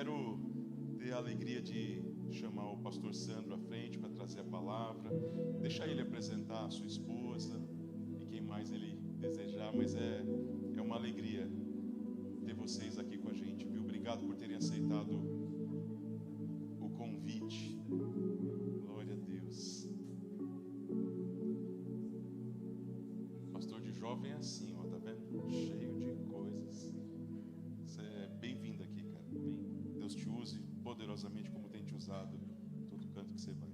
quero ter a alegria de chamar o pastor Sandro à frente para trazer a palavra, deixar ele apresentar a sua esposa e quem mais ele desejar, mas é uma alegria ter vocês aqui com a gente, viu? Obrigado por terem aceitado o convite. Glória a Deus. Pastor de jovem é assim, ó, tá vendo? Cheio de coisas. Você é bem-vindo aqui, cara. Deus te use poderosamente como tem te usado em todo canto que você vai.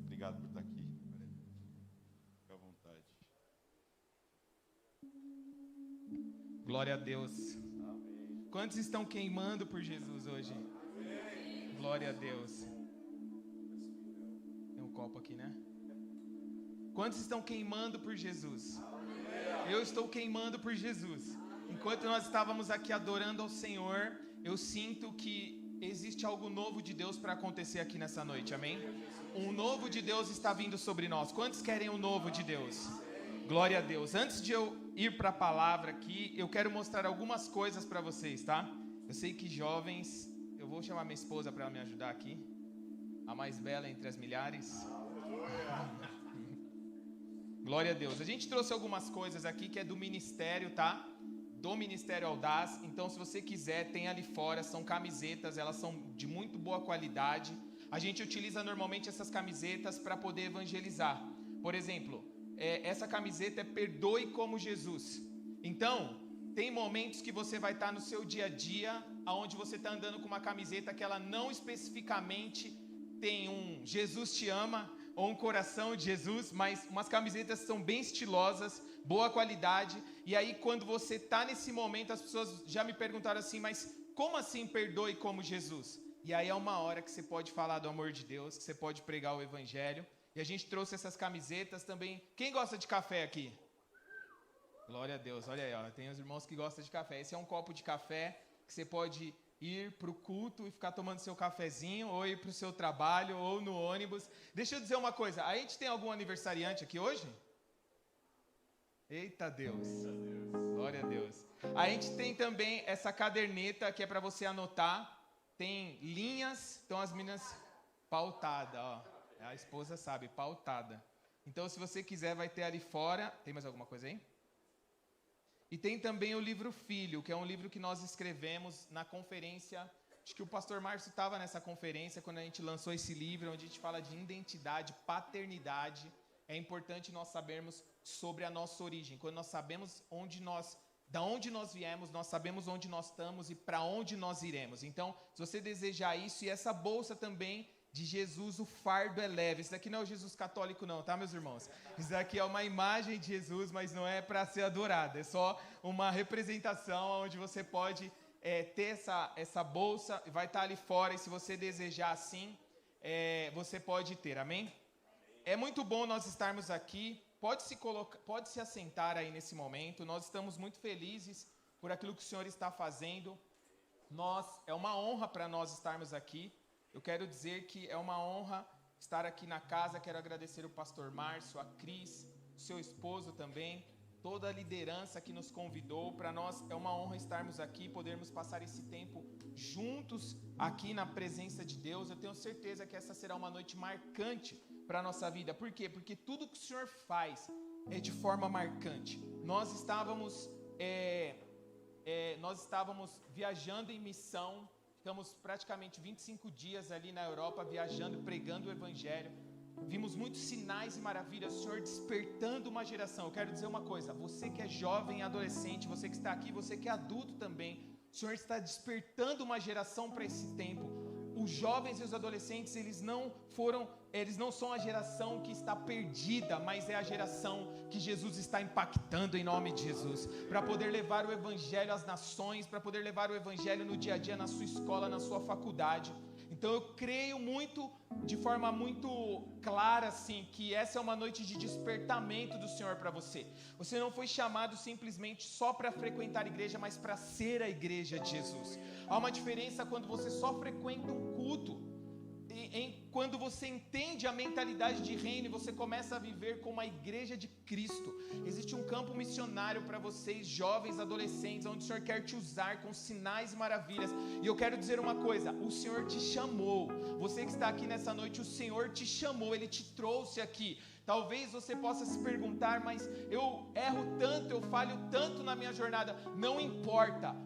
Obrigado por estar aqui. Fique à vontade. Glória a Deus. Amém. Quantos estão queimando por Jesus hoje? Amém. Glória a Deus. Tem um copo aqui, né? Quantos estão queimando por Jesus? Amém. Eu estou queimando por Jesus. Enquanto nós estávamos aqui adorando ao Senhor, eu sinto que existe algo novo de Deus para acontecer aqui nessa noite, amém? Um novo de Deus está vindo sobre nós. Quantos querem o novo de Deus? Glória a Deus. Antes de eu ir para a palavra aqui, eu quero mostrar algumas coisas para vocês, tá? Eu sei que jovens, eu vou chamar minha esposa para ela me ajudar aqui, a mais bela entre as milhares. Glória a Deus. A gente trouxe algumas coisas aqui que é do ministério, tá? Do Ministério Audaz. Então, se você quiser, tem ali fora, são camisetas, elas são de muito boa qualidade. A gente utiliza normalmente essas camisetas para poder evangelizar. Por exemplo, essa camiseta é Perdoe como Jesus. Então, tem momentos que você vai estar no seu dia a dia, onde você está andando com uma camiseta que ela não especificamente tem um Jesus te ama, ou um coração de Jesus, mas umas camisetas são bem estilosas, boa qualidade, e aí quando você está nesse momento, as pessoas já me perguntaram assim, mas como assim perdoe como Jesus? E aí é uma hora que você pode falar do amor de Deus, que você pode pregar o evangelho, e a gente trouxe essas camisetas também. Quem gosta de café aqui? Glória a Deus, olha aí, ó, tem os irmãos que gostam de café. Esse é um copo de café que você pode ir para o culto e ficar tomando seu cafezinho, ou ir para o seu trabalho, ou no ônibus. Deixa eu dizer uma coisa, a gente tem algum aniversariante aqui hoje? Eita Deus, glória a Deus. A gente tem também essa caderneta que é para você anotar, tem linhas, então as meninas, pautada, ó, a esposa sabe, pautada. Então se você quiser vai ter ali fora, tem mais alguma coisa aí? E tem também o livro Filho, que é um livro que nós escrevemos na conferência. Acho que o pastor Márcio estava nessa conferência quando a gente lançou esse livro, onde a gente fala de identidade, paternidade. É importante nós sabermos sobre a nossa origem. Quando nós sabemos da onde nós viemos, nós sabemos onde nós estamos e para onde nós iremos. Então, se você desejar isso, e essa bolsa também de Jesus, o fardo é leve. Esse daqui não é o Jesus católico não, tá, meus irmãos? Isso daqui é uma imagem de Jesus, mas não é para ser adorado. É só uma representação onde você pode ter essa bolsa, vai estar ali fora, e se você desejar assim, você pode ter, amém? É muito bom nós estarmos aqui. Pode se assentar aí nesse momento. Nós estamos muito felizes por aquilo que o Senhor está fazendo. É uma honra para nós estarmos aqui. Eu quero dizer que é uma honra estar aqui na casa. Quero agradecer o pastor Márcio, a Cris, o seu esposo também, toda a liderança que nos convidou. Para nós é uma honra estarmos aqui, podermos passar esse tempo juntos aqui na presença de Deus. Eu tenho certeza que essa será uma noite marcante para a nossa vida. Por quê? Porque tudo que o Senhor faz é de forma marcante. Nós estávamos viajando em missão. Ficamos praticamente 25 dias ali na Europa, viajando, pregando o Evangelho. Vimos muitos sinais e maravilhas, o Senhor despertando uma geração. Eu quero dizer uma coisa, você que é jovem e adolescente, você que está aqui, você que é adulto também, o Senhor está despertando uma geração para esse tempo. Os jovens e os adolescentes, eles não são a geração que está perdida, mas é a geração que Jesus está impactando em nome de Jesus, para poder levar o evangelho às nações, para poder levar o evangelho no dia a dia, na sua escola, na sua faculdade. Então eu creio muito, de forma muito clara assim, que essa é uma noite de despertamento do Senhor para você. Você não foi chamado simplesmente só para frequentar a igreja, mas para ser a igreja de Jesus. Há uma diferença quando você só frequenta um culto. quando você entende a mentalidade de reino e você começa a viver como a igreja de Cristo, existe um campo missionário para vocês, jovens, adolescentes, onde o Senhor quer te usar com sinais e maravilhas. E eu quero dizer uma coisa: o Senhor te chamou. Você que está aqui nessa noite, o Senhor te chamou, Ele te trouxe aqui. Talvez você possa se perguntar: mas eu erro tanto, eu falho tanto na minha jornada. Não importa.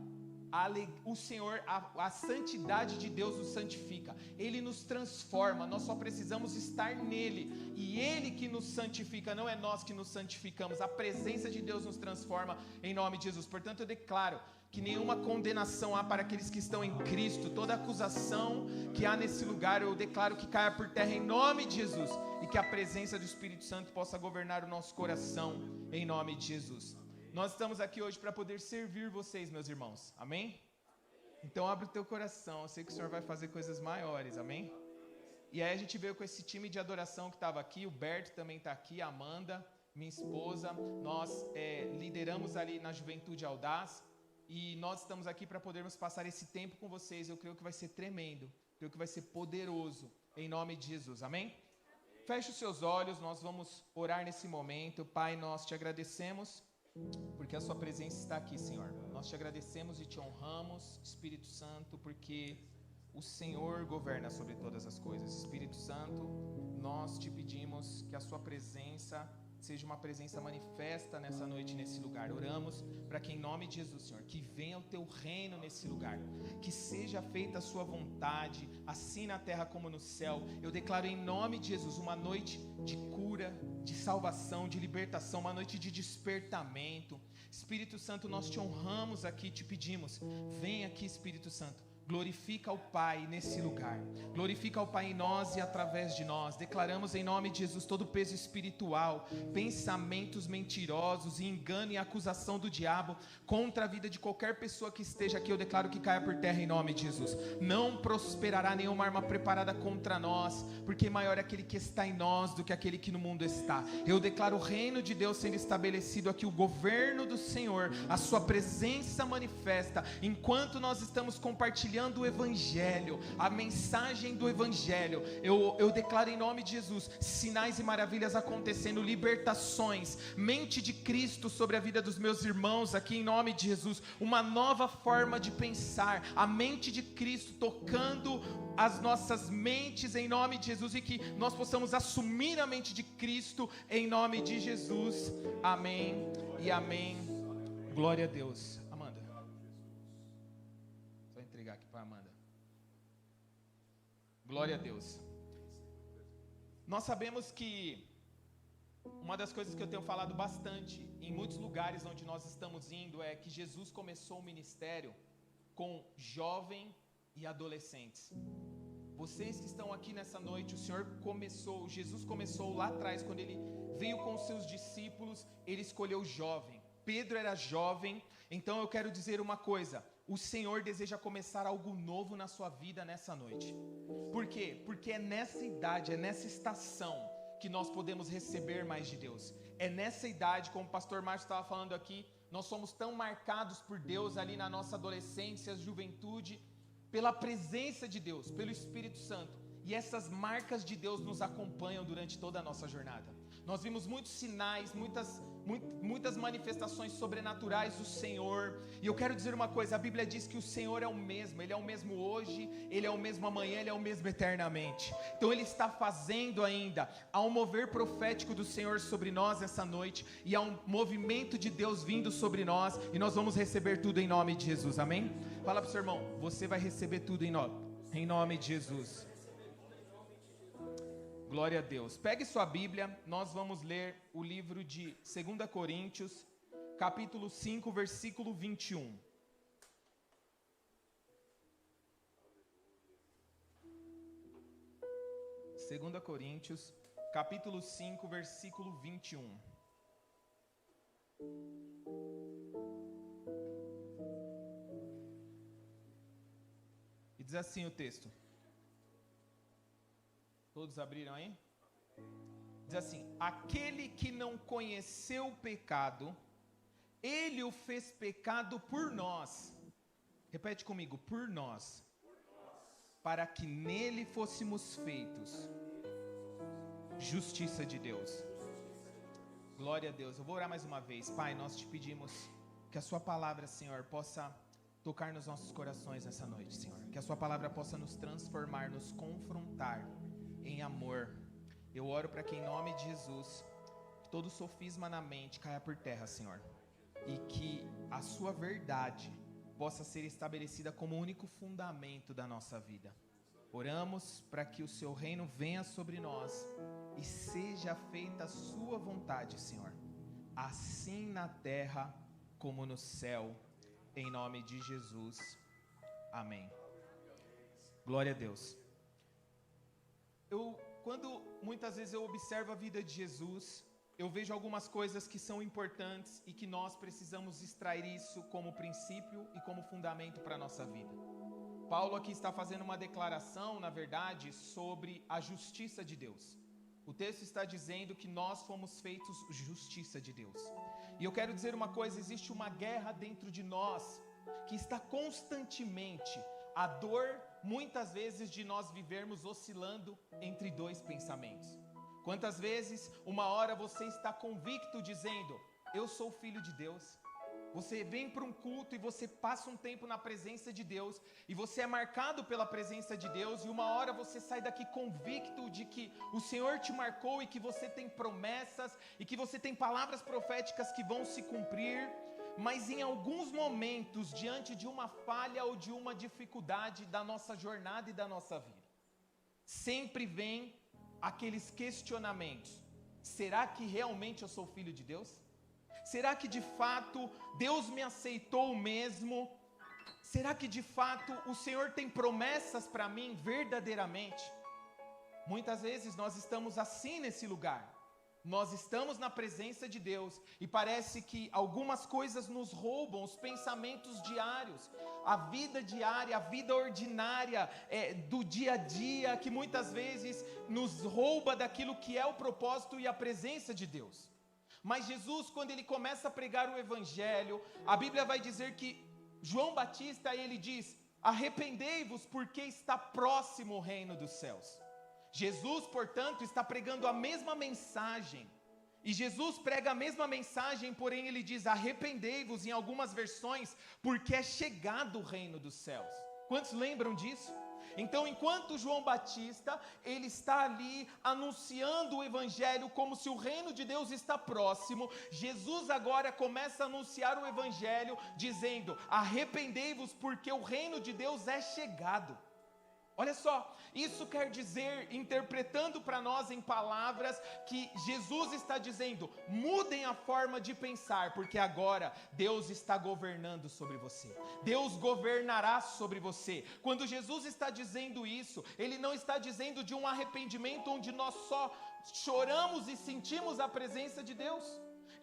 O Senhor, a santidade de Deus nos santifica, Ele nos transforma, nós só precisamos estar nele, e Ele que nos santifica, não é nós que nos santificamos, a presença de Deus nos transforma em nome de Jesus. Portanto, eu declaro que nenhuma condenação há para aqueles que estão em Cristo, toda acusação que há nesse lugar, eu declaro que caia por terra em nome de Jesus, e que a presença do Espírito Santo possa governar o nosso coração em nome de Jesus. Nós estamos aqui hoje para poder servir vocês, meus irmãos, amém? Então abre o teu coração, eu sei que o Senhor vai fazer coisas maiores, amém? E aí a gente veio com esse time de adoração que estava aqui, o Berto também está aqui, a Amanda, minha esposa, nós lideramos ali na Juventude Audaz, e nós estamos aqui para podermos passar esse tempo com vocês. Eu creio que vai ser tremendo, creio que vai ser poderoso, em nome de Jesus, amém? Feche os seus olhos, nós vamos orar nesse momento. Pai, nós te agradecemos, porque a sua presença está aqui, Senhor. Nós te agradecemos e te honramos, Espírito Santo, porque o Senhor governa sobre todas as coisas. Espírito Santo, nós te pedimos que a sua presença seja uma presença manifesta nessa noite, nesse lugar. Oramos para que em nome de Jesus, Senhor, que venha o teu reino nesse lugar, que seja feita a sua vontade, assim na terra como no céu. Eu declaro em nome de Jesus uma noite de cura, de salvação, de libertação, uma noite de despertamento. Espírito Santo, nós te honramos aqui, te pedimos, vem aqui, Espírito Santo. Glorifica o Pai nesse lugar, glorifica o Pai em nós e através de nós. Declaramos em nome de Jesus todo o peso espiritual, pensamentos mentirosos e engano e acusação do diabo contra a vida de qualquer pessoa que esteja aqui. Eu declaro que caia por terra em nome de Jesus. Não prosperará nenhuma arma preparada contra nós, porque maior é aquele que está em nós do que aquele que no mundo está. Eu declaro o reino de Deus sendo estabelecido aqui, o governo do Senhor, a sua presença manifesta, enquanto nós estamos compartilhando o Evangelho, a mensagem do Evangelho. Eu declaro em nome de Jesus sinais e maravilhas acontecendo, libertações, mente de Cristo sobre a vida dos meus irmãos aqui em nome de Jesus, uma nova forma de pensar, a mente de Cristo tocando as nossas mentes em nome de Jesus, e que nós possamos assumir a mente de Cristo em nome de Jesus, amém e amém. Glória a Deus. Glória a Deus. Nós sabemos que uma das coisas que eu tenho falado bastante em muitos lugares onde nós estamos indo é que Jesus começou o ministério com jovem e adolescentes. Vocês que estão aqui nessa noite, Jesus começou lá atrás, quando ele veio com os seus discípulos, ele escolheu jovem. Pedro era jovem. Então eu quero dizer uma coisa: o Senhor deseja começar algo novo na sua vida nessa noite. Por quê? Porque é nessa idade, é nessa estação que nós podemos receber mais de Deus. É nessa idade, como o pastor Márcio estava falando aqui, nós somos tão marcados por Deus ali na nossa adolescência, juventude, pela presença de Deus, pelo Espírito Santo. E essas marcas de Deus nos acompanham durante toda a nossa jornada. Nós vimos muitos sinais, muitas manifestações sobrenaturais do Senhor. E eu quero dizer uma coisa: a Bíblia diz que o Senhor é o mesmo. Ele é o mesmo hoje, Ele é o mesmo amanhã, Ele é o mesmo eternamente. Então Ele está fazendo ainda. Há um mover profético do Senhor sobre nós essa noite, e há um movimento de Deus vindo sobre nós, e nós vamos receber tudo em nome de Jesus, amém? Fala para o seu irmão: você vai receber tudo em nome de Jesus. Glória a Deus. Pegue sua Bíblia, nós vamos ler o livro de 2 Coríntios, capítulo 5, versículo 21. Segunda Coríntios, capítulo 5, versículo 21. E diz assim o texto. Todos abriram aí? Diz assim: aquele que não conheceu o pecado, Ele o fez pecado por nós. Repete comigo: por nós. para que nele fôssemos feitos justiça de Deus. Glória a Deus. Eu vou orar mais uma vez. Pai, nós te pedimos que a sua palavra, Senhor, possa tocar nos nossos corações nessa noite, Senhor. Que a sua palavra possa nos transformar, nos confrontar em amor. Eu oro para que em nome de Jesus, todo sofisma na mente caia por terra, Senhor. E que a sua verdade possa ser estabelecida como único fundamento da nossa vida. Oramos para que o seu reino venha sobre nós e seja feita a sua vontade, Senhor, assim na terra como no céu, em nome de Jesus, amém. Glória a Deus. Quando muitas vezes eu observo a vida de Jesus, eu vejo algumas coisas que são importantes e que nós precisamos extrair isso como princípio e como fundamento para a nossa vida. Paulo aqui está fazendo uma declaração, na verdade, sobre a justiça de Deus. O texto está dizendo que nós fomos feitos justiça de Deus. E eu quero dizer uma coisa, existe uma guerra dentro de nós, que está constantemente, a dor, muitas vezes, de nós vivermos oscilando entre dois pensamentos. Quantas vezes, uma hora você está convicto dizendo, eu sou filho de Deus. Você vem para um culto e você passa um tempo na presença de Deus, e você é marcado pela presença de Deus, e uma hora você sai daqui convicto de que o Senhor te marcou e que você tem promessas e que você tem palavras proféticas que vão se cumprir, mas em alguns momentos, diante de uma falha ou de uma dificuldade da nossa jornada e da nossa vida, sempre vem aqueles questionamentos: será que realmente eu sou filho de Deus? Será que de fato Deus me aceitou mesmo? Será que de fato o Senhor tem promessas para mim verdadeiramente? Muitas vezes nós estamos assim nesse lugar. Nós estamos na presença de Deus e parece que algumas coisas nos roubam os pensamentos diários, a vida diária, a vida ordinária do dia a dia, que muitas vezes nos rouba daquilo que é o propósito e a presença de Deus. Mas Jesus, quando ele começa a pregar o evangelho, a Bíblia vai dizer que João Batista, ele diz: arrependei-vos porque está próximo o reino dos céus. Jesus, portanto, está pregando a mesma mensagem. E Jesus prega a mesma mensagem, porém ele diz: arrependei-vos, em algumas versões, porque é chegado o reino dos céus. Quantos lembram disso? Então, enquanto João Batista, ele está ali anunciando o evangelho como se o reino de Deus está próximo, Jesus agora começa a anunciar o evangelho dizendo: arrependei-vos porque o reino de Deus é chegado. Olha só, isso quer dizer, interpretando para nós em palavras, que Jesus está dizendo: mudem a forma de pensar, porque agora Deus está governando sobre você. Deus governará sobre você. Quando Jesus está dizendo isso, Ele não está dizendo de um arrependimento onde nós só choramos e sentimos a presença de Deus.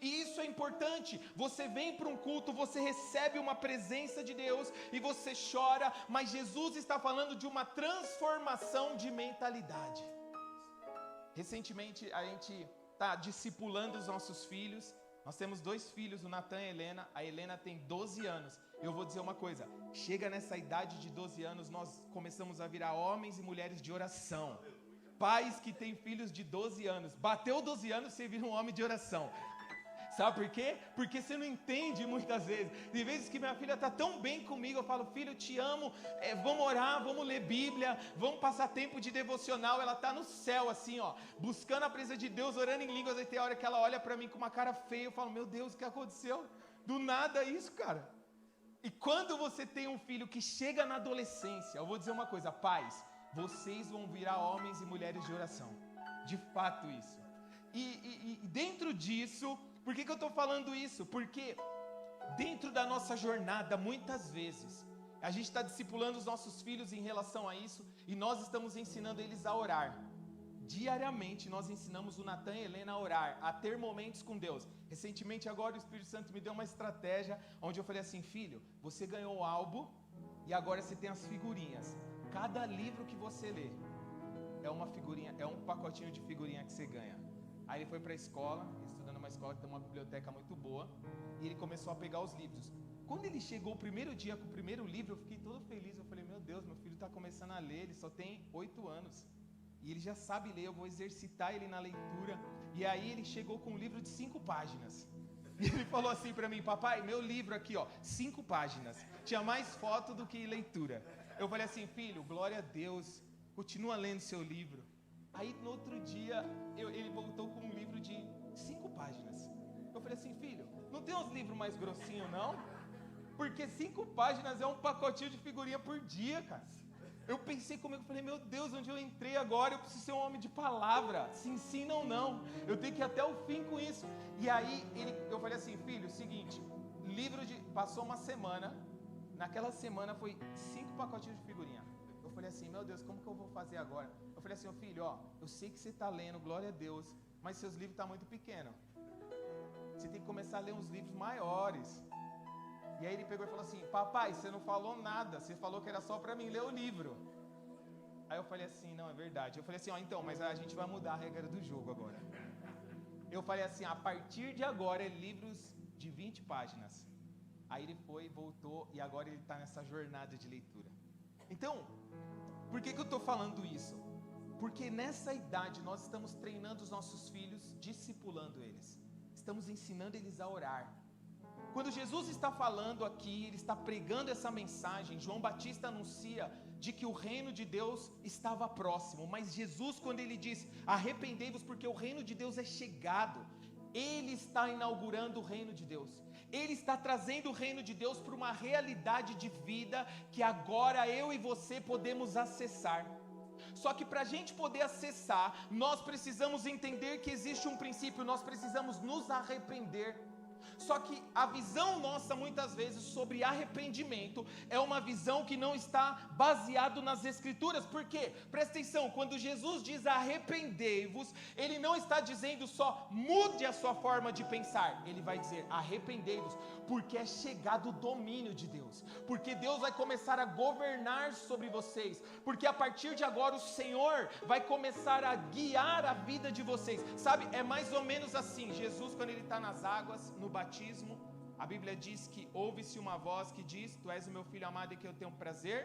E isso é importante. Você vem para um culto, você recebe uma presença de Deus e você chora, mas Jesus está falando de uma transformação de mentalidade. Recentemente a gente está discipulando os nossos filhos. Nós temos 2 filhos, o Natan e a Helena. A Helena tem 12 anos. Eu vou dizer uma coisa: chega nessa idade de 12 anos, nós começamos a virar homens e mulheres de oração. Pais que têm filhos de 12 anos. Bateu 12 anos, você vira um homem de oração. Sabe por quê? Porque você não entende muitas vezes. De vezes que minha filha está tão bem comigo, eu falo: filho, eu te amo, vamos orar, vamos ler Bíblia, vamos passar tempo de devocional. Ela está no céu assim, ó, buscando a presença de Deus, orando em línguas. Aí tem hora que ela olha para mim com uma cara feia, eu falo: meu Deus, o que aconteceu? Do nada isso, cara. E quando você tem um filho que chega na adolescência, eu vou dizer uma coisa: pais, vocês vão virar homens e mulheres de oração. De fato isso. E dentro disso, por que eu estou falando isso? Porque dentro da nossa jornada, muitas vezes, a gente está discipulando os nossos filhos em relação a isso, e nós estamos ensinando eles a orar. Diariamente nós ensinamos o Natan e a Helena a orar, a ter momentos com Deus. Recentemente agora o Espírito Santo me deu uma estratégia, onde eu falei assim: filho, você ganhou o álbum, e agora você tem as figurinhas. Cada livro que você lê é uma figurinha, é um pacotinho de figurinha que você ganha. Aí ele foi para a escola, estudando numa escola que tem uma biblioteca muito boa, e ele começou a pegar os livros. Quando ele chegou o primeiro dia com o primeiro livro, eu fiquei todo feliz. Eu falei: meu Deus, meu filho está começando a ler, ele só tem 8 anos. E ele já sabe ler, eu vou exercitar ele na leitura. E aí ele chegou com um livro de 5 páginas. E ele falou assim para mim: papai, meu livro aqui, 5 páginas. Tinha mais foto do que leitura. Eu falei assim: filho, glória a Deus, continua lendo seu livro. Aí no outro dia, ele voltou com um livro de 5 páginas. Eu falei assim: filho, não tem uns livros mais grossinhos não? Porque 5 páginas é um pacotinho de figurinha por dia, cara. Eu pensei comigo, falei: meu Deus, onde eu entrei agora? Eu preciso ser um homem de palavra, se ensina ou não. Eu tenho que ir até o fim com isso. E aí, eu falei assim: filho, seguinte, passou uma semana, naquela semana foi 5 pacotinhos de figurinha. Eu falei assim: meu Deus, como que eu vou fazer agora? Eu falei assim: filho, eu sei que você está lendo, glória a Deus, mas seus livros estão muito pequenos. Você tem que começar a ler uns livros maiores. E aí ele pegou e falou assim: papai, você não falou nada, você falou que era só para mim ler o livro. Aí eu falei assim: não, é verdade. Eu falei assim: então, mas a gente vai mudar a regra do jogo agora. Eu falei assim: a partir de agora é livros de 20 páginas. Aí ele foi, voltou, e agora ele está nessa jornada de leitura. Então, por que eu estou falando isso? Porque nessa idade nós estamos treinando os nossos filhos, discipulando eles. Estamos ensinando eles a orar. Quando Jesus está falando aqui, ele está pregando essa mensagem, João Batista anuncia de que o reino de Deus estava próximo, mas Jesus, quando ele diz: arrependei-vos porque o reino de Deus é chegado, ele está inaugurando o reino de Deus, ele está trazendo o reino de Deus para uma realidade de vida que agora eu e você podemos acessar. Só que para a gente poder acessar, nós precisamos entender que existe um princípio, nós precisamos nos arrepender. Só que a visão nossa muitas vezes sobre arrependimento é uma visão que não está baseado nas escrituras. Por quê? Presta atenção, quando Jesus diz arrependei-vos, ele não está dizendo só mude a sua forma de pensar. Ele vai dizer arrependei-vos porque é chegado o domínio de Deus, porque Deus vai começar a governar sobre vocês, porque a partir de agora o Senhor vai começar a guiar a vida de vocês. Sabe, é mais ou menos assim. Jesus, quando ele está nas águas, no batismo, a Bíblia diz que ouve-se uma voz que diz: tu és o meu filho amado em que eu tenho prazer.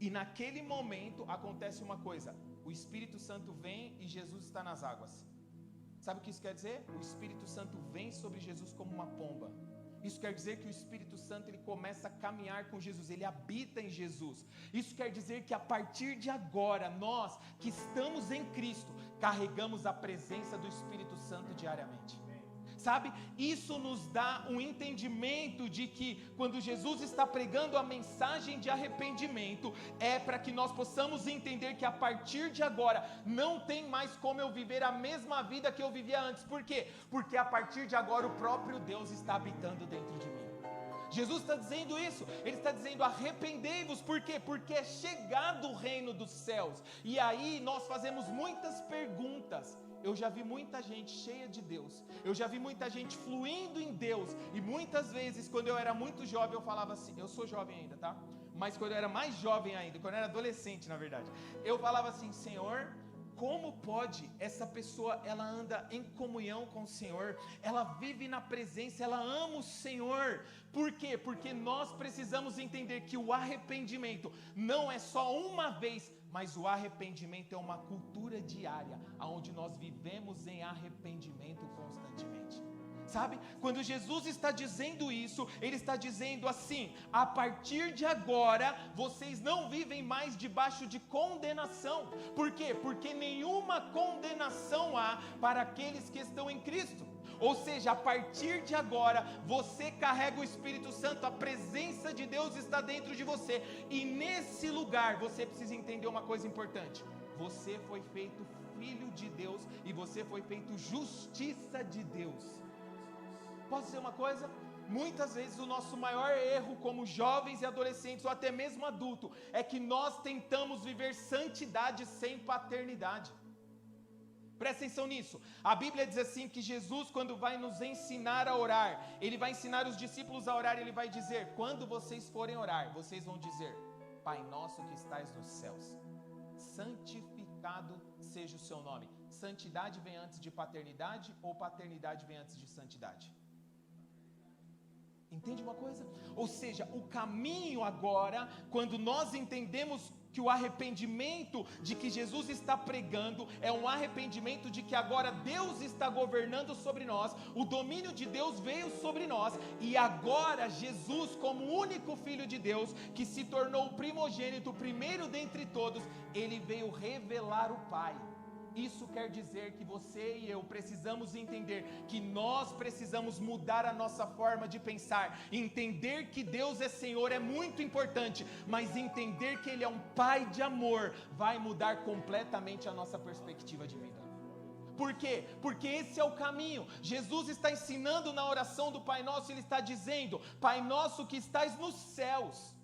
E naquele momento acontece uma coisa: o Espírito Santo vem e Jesus está nas águas. Sabe o que isso quer dizer? O Espírito Santo vem sobre Jesus como uma pomba. Isso quer dizer que o Espírito Santo ele começa a caminhar com Jesus, ele habita em Jesus. Isso quer dizer que a partir de agora, nós que estamos em Cristo, carregamos a presença do Espírito Santo diariamente. Sabe, isso nos dá um entendimento de que quando Jesus está pregando a mensagem de arrependimento, é para que nós possamos entender que a partir de agora, não tem mais como eu viver a mesma vida que eu vivia antes. Por quê? Porque a partir de agora o próprio Deus está habitando dentro de mim. Jesus está dizendo isso, ele está dizendo arrependei-vos, por quê? Porque é chegado o reino dos céus. E aí nós fazemos muitas perguntas. Eu já vi muita gente cheia de Deus, eu já vi muita gente fluindo em Deus, e muitas vezes quando eu era muito jovem eu falava assim, eu sou jovem ainda, tá? Mas quando eu era mais jovem ainda, quando eu era adolescente na verdade, eu falava assim: Senhor, como pode essa pessoa, ela anda em comunhão com o Senhor, ela vive na presença, ela ama o Senhor. Por quê? Porque nós precisamos entender que o arrependimento não é só uma vez, mas o arrependimento é uma cultura diária, onde nós vivemos em arrependimento constantemente. Sabe, quando Jesus está dizendo isso, ele está dizendo assim: a partir de agora, vocês não vivem mais debaixo de condenação. Por quê? Porque nenhuma condenação há para aqueles que estão em Cristo. Ou seja, a partir de agora, você carrega o Espírito Santo, a presença de Deus está dentro de você. E nesse lugar, você precisa entender uma coisa importante: você foi feito filho de Deus e você foi feito justiça de Deus. Posso dizer uma coisa? Muitas vezes o nosso maior erro como jovens e adolescentes, ou até mesmo adulto, é que nós tentamos viver santidade sem paternidade. Presta atenção nisso. A Bíblia diz assim que Jesus, quando vai nos ensinar a orar, ele vai ensinar os discípulos a orar, ele vai dizer: quando vocês forem orar, vocês vão dizer: Pai nosso que estais nos céus, santificado seja o seu nome. Santidade vem antes de paternidade ou paternidade vem antes de santidade? Entende uma coisa? Ou seja, o caminho agora, quando nós entendemos que o arrependimento de que Jesus está pregando é um arrependimento de que agora Deus está governando sobre nós, o domínio de Deus veio sobre nós, e agora Jesus, como único Filho de Deus, que se tornou o primogênito, o primeiro dentre todos, ele veio revelar o Pai. Isso quer dizer que você e eu precisamos entender que nós precisamos mudar a nossa forma de pensar. Entender que Deus é Senhor é muito importante, mas entender que Ele é um Pai de amor vai mudar completamente a nossa perspectiva de vida. Por quê? Porque esse é o caminho. Jesus está ensinando na oração do Pai Nosso, Ele está dizendo: Pai Nosso que estais nos céus.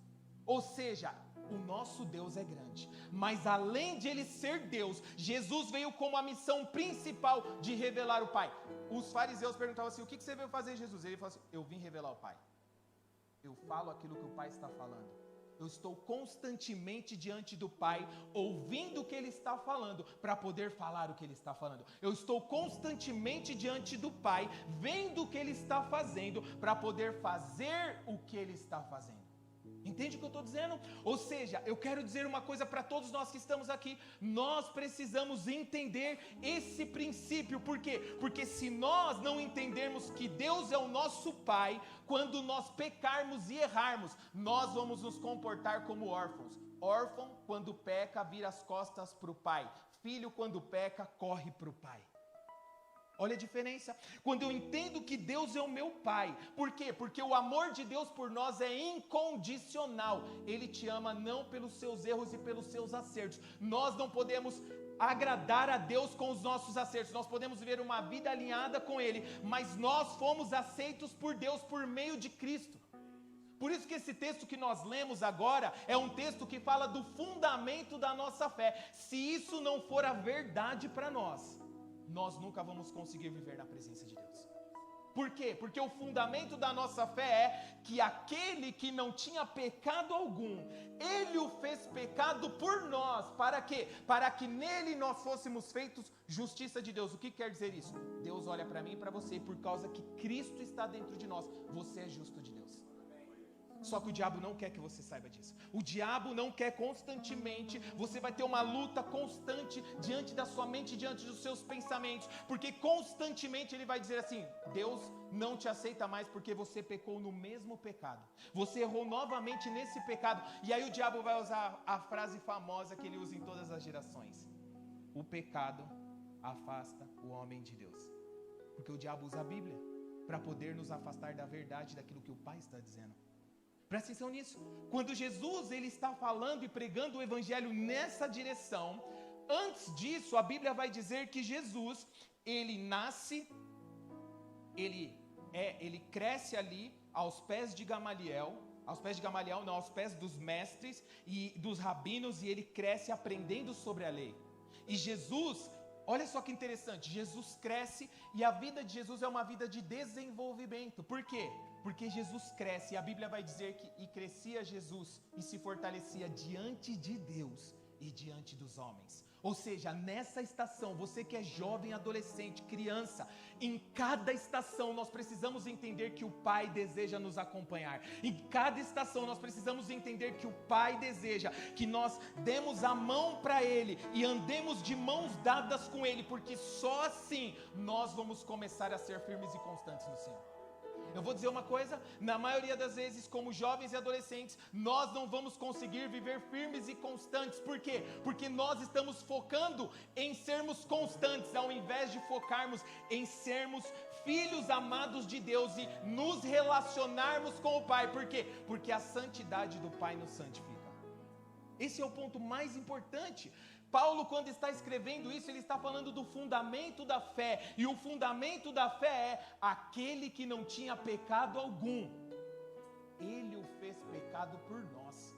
Ou seja, o nosso Deus é grande, mas além de Ele ser Deus, Jesus veio como a missão principal de revelar o Pai. Os fariseus perguntavam assim: o que você veio fazer, Jesus? Ele falou assim: eu vim revelar o Pai. Eu falo aquilo que o Pai está falando. Eu estou constantemente diante do Pai, ouvindo o que Ele está falando, para poder falar o que Ele está falando. Eu estou constantemente diante do Pai, vendo o que Ele está fazendo, para poder fazer o que Ele está fazendo. Entende o que eu estou dizendo? Ou seja, eu quero dizer uma coisa para todos nós que estamos aqui: nós precisamos entender esse princípio. Por quê? Porque se nós não entendermos que Deus é o nosso Pai, quando nós pecarmos e errarmos, nós vamos nos comportar como órfãos. Órfão, quando peca, vira as costas para o pai. Filho, quando peca, corre para o pai. Olha a diferença. Quando eu entendo que Deus é o meu Pai, por quê? Porque o amor de Deus por nós é incondicional. Ele te ama não pelos seus erros e pelos seus acertos. Nós não podemos agradar a Deus com os nossos acertos. Nós podemos viver uma vida alinhada com Ele, mas nós fomos aceitos por Deus por meio de Cristo. Por isso que esse texto que nós lemos agora é um texto que fala do fundamento da nossa fé. Se isso não for a verdade para nós nunca vamos conseguir viver na presença de Deus. Por quê? Porque o fundamento da nossa fé é que aquele que não tinha pecado algum, Ele o fez pecado por nós. Para quê? Para que nele nós fôssemos feitos justiça de Deus. O que quer dizer isso? Deus olha para mim e para você, e por causa que Cristo está dentro de nós, você é justo de Deus. Só que o diabo não quer que você saiba disso. O diabo não quer constantemente. Você vai ter uma luta constante diante da sua mente, diante dos seus pensamentos, porque constantemente ele vai dizer assim: Deus não te aceita mais porque você pecou no mesmo pecado. Você errou novamente nesse pecado. E aí o diabo vai usar a frase famosa que ele usa em todas as gerações: o pecado afasta o homem de Deus. Porque o diabo usa a Bíblia para poder nos afastar da verdade, daquilo que o Pai está dizendo. Presta atenção nisso. Quando Jesus ele está falando e pregando o evangelho nessa direção, antes disso a Bíblia vai dizer que Jesus, ele nasce, ele cresce ali aos pés de Gamaliel, aos pés dos mestres e dos rabinos, e ele cresce aprendendo sobre a lei. E Jesus, olha só que interessante, Jesus cresce e a vida de Jesus é uma vida de desenvolvimento. Por quê? Porque Jesus cresce, e a Bíblia vai dizer que crescia Jesus e se fortalecia diante de Deus e diante dos homens. Ou seja, nessa estação, você que é jovem, adolescente, criança, em cada estação nós precisamos entender que o Pai deseja nos acompanhar. Em cada estação nós precisamos entender que o Pai deseja que nós demos a mão para Ele e andemos de mãos dadas com Ele, porque só assim nós vamos começar a ser firmes e constantes no Senhor. Eu vou dizer uma coisa: na maioria das vezes, como jovens e adolescentes, nós não vamos conseguir viver firmes e constantes. Por quê? Porque nós estamos focando em sermos constantes, ao invés de focarmos em sermos filhos amados de Deus e nos relacionarmos com o Pai. Por quê? Porque a santidade do Pai nos santifica. Esse é o ponto mais importante. Paulo, quando está escrevendo isso, ele está falando do fundamento da fé. E o fundamento da fé é aquele que não tinha pecado algum. Ele o fez pecado por nós,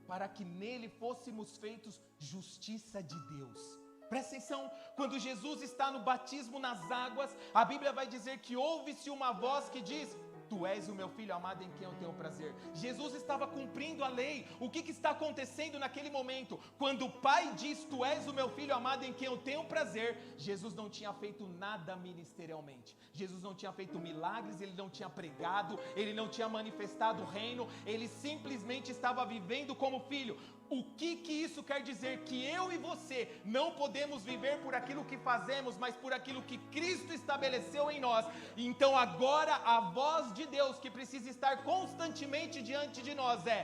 para que nele fôssemos feitos justiça de Deus. Presta atenção, quando Jesus está no batismo nas águas, a Bíblia vai dizer que ouve-se uma voz que diz: Tu és o meu filho amado em quem eu tenho prazer. Jesus estava cumprindo a lei. O que está acontecendo naquele momento? Quando o Pai diz: Tu és o meu filho amado em quem eu tenho prazer, Jesus não tinha feito nada ministerialmente. Jesus não tinha feito milagres, ele não tinha pregado, ele não tinha manifestado o reino, ele simplesmente estava vivendo como filho. O que isso quer dizer? Que eu e você não podemos viver por aquilo que fazemos, mas por aquilo que Cristo estabeleceu em nós. Então agora a voz de Deus que precisa estar constantemente diante de nós é: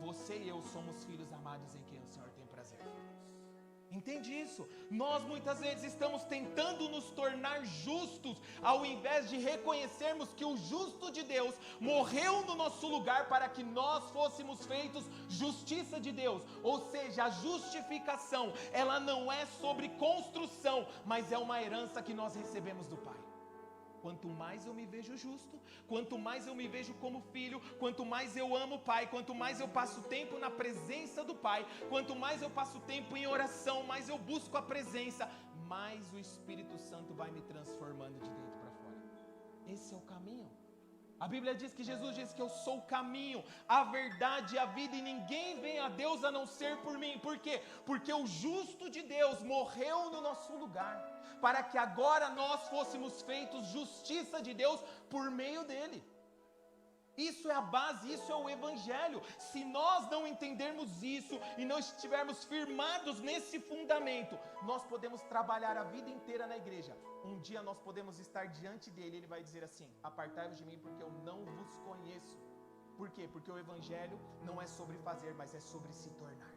você e eu somos filhos amados em quem o Senhor tem prazer. Entende isso? Nós muitas vezes estamos tentando nos tornar justos, ao invés de reconhecermos que o justo de Deus morreu no nosso lugar para que nós fôssemos feitos justiça de Deus. Ou seja, a justificação, ela não é sobre construção, mas é uma herança que nós recebemos do Pai. Quanto mais eu me vejo justo, quanto mais eu me vejo como filho, quanto mais eu amo o Pai, quanto mais eu passo tempo na presença do Pai, quanto mais eu passo tempo em oração, mais eu busco a presença, mais o Espírito Santo vai me transformando de dentro para fora. Esse é o caminho. A Bíblia diz que Jesus diz que eu sou o caminho, a verdade e a vida, e ninguém vem a Deus a não ser por mim. Por quê? Porque o justo de Deus morreu no nosso lugar, para que agora nós fôssemos feitos justiça de Deus por meio dele. Isso é a base, isso é o Evangelho. Se nós não entendermos isso e não estivermos firmados nesse fundamento, nós podemos trabalhar a vida inteira na igreja. Um dia nós podemos estar diante dele e ele vai dizer assim: apartai-vos de mim porque eu não vos conheço. Por quê? Porque o Evangelho não é sobre fazer, mas é sobre se tornar.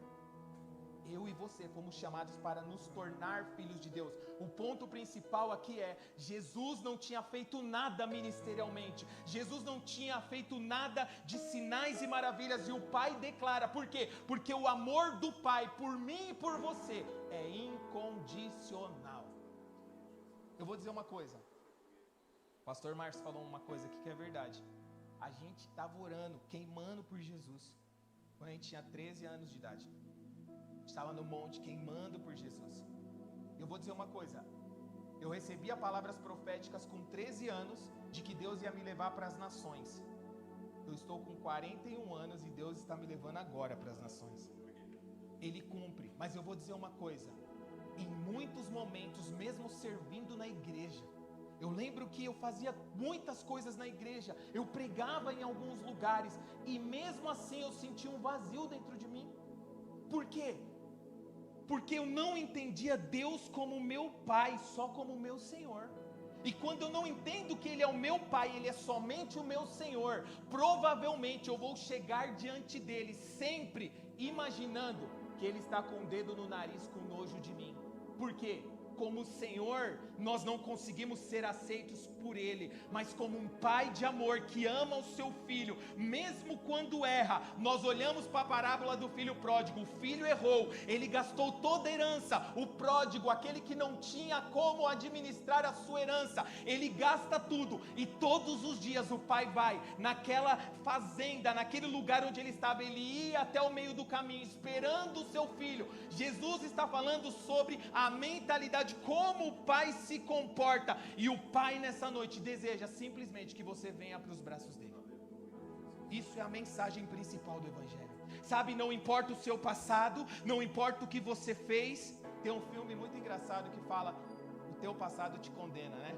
Eu e você fomos chamados para nos tornar filhos de Deus. O ponto principal aqui é: Jesus não tinha feito nada ministerialmente, Jesus não tinha feito nada de sinais e maravilhas, e o Pai declara. Por quê? Porque o amor do Pai por mim e por você é incondicional. Eu vou dizer uma coisa, o pastor Márcio falou uma coisa aqui que é verdade. A gente estava orando, queimando por Jesus, quando a gente tinha 13 anos de idade. Estava no monte queimando por Jesus. Eu vou dizer uma coisa, eu recebia palavras proféticas com 13 anos de que Deus ia me levar para as nações. Eu estou com 41 anos e Deus está me levando agora para as nações. Ele cumpre, mas eu vou dizer uma coisa, em muitos momentos, mesmo servindo na igreja, eu lembro que eu fazia muitas coisas na igreja, eu pregava em alguns lugares, e mesmo assim eu sentia um vazio dentro de mim. Por quê? Porque eu não entendia Deus como meu Pai, só como meu Senhor. E quando eu não entendo que Ele é o meu Pai, Ele é somente o meu Senhor, provavelmente eu vou chegar diante dEle sempre imaginando que Ele está com o dedo no nariz com nojo de mim. Por quê? Como Senhor, nós não conseguimos ser aceitos por Ele, mas como um Pai de amor que ama o seu filho, mesmo quando erra. Nós olhamos para a parábola do filho pródigo, o filho errou, ele gastou toda a herança. O pródigo, aquele que não tinha como administrar a sua herança, ele gasta tudo, e todos os dias o pai vai naquela fazenda, naquele lugar onde ele estava, ele ia até o meio do caminho, esperando o seu filho. Jesus está falando sobre a mentalidade, como o pai se comporta, e o pai nessa noite deseja simplesmente que você venha para os braços dele. Isso é a mensagem principal do Evangelho. Sabe, não importa o seu passado, não importa o que você fez. Tem um filme muito engraçado que fala: o teu passado te condena, né?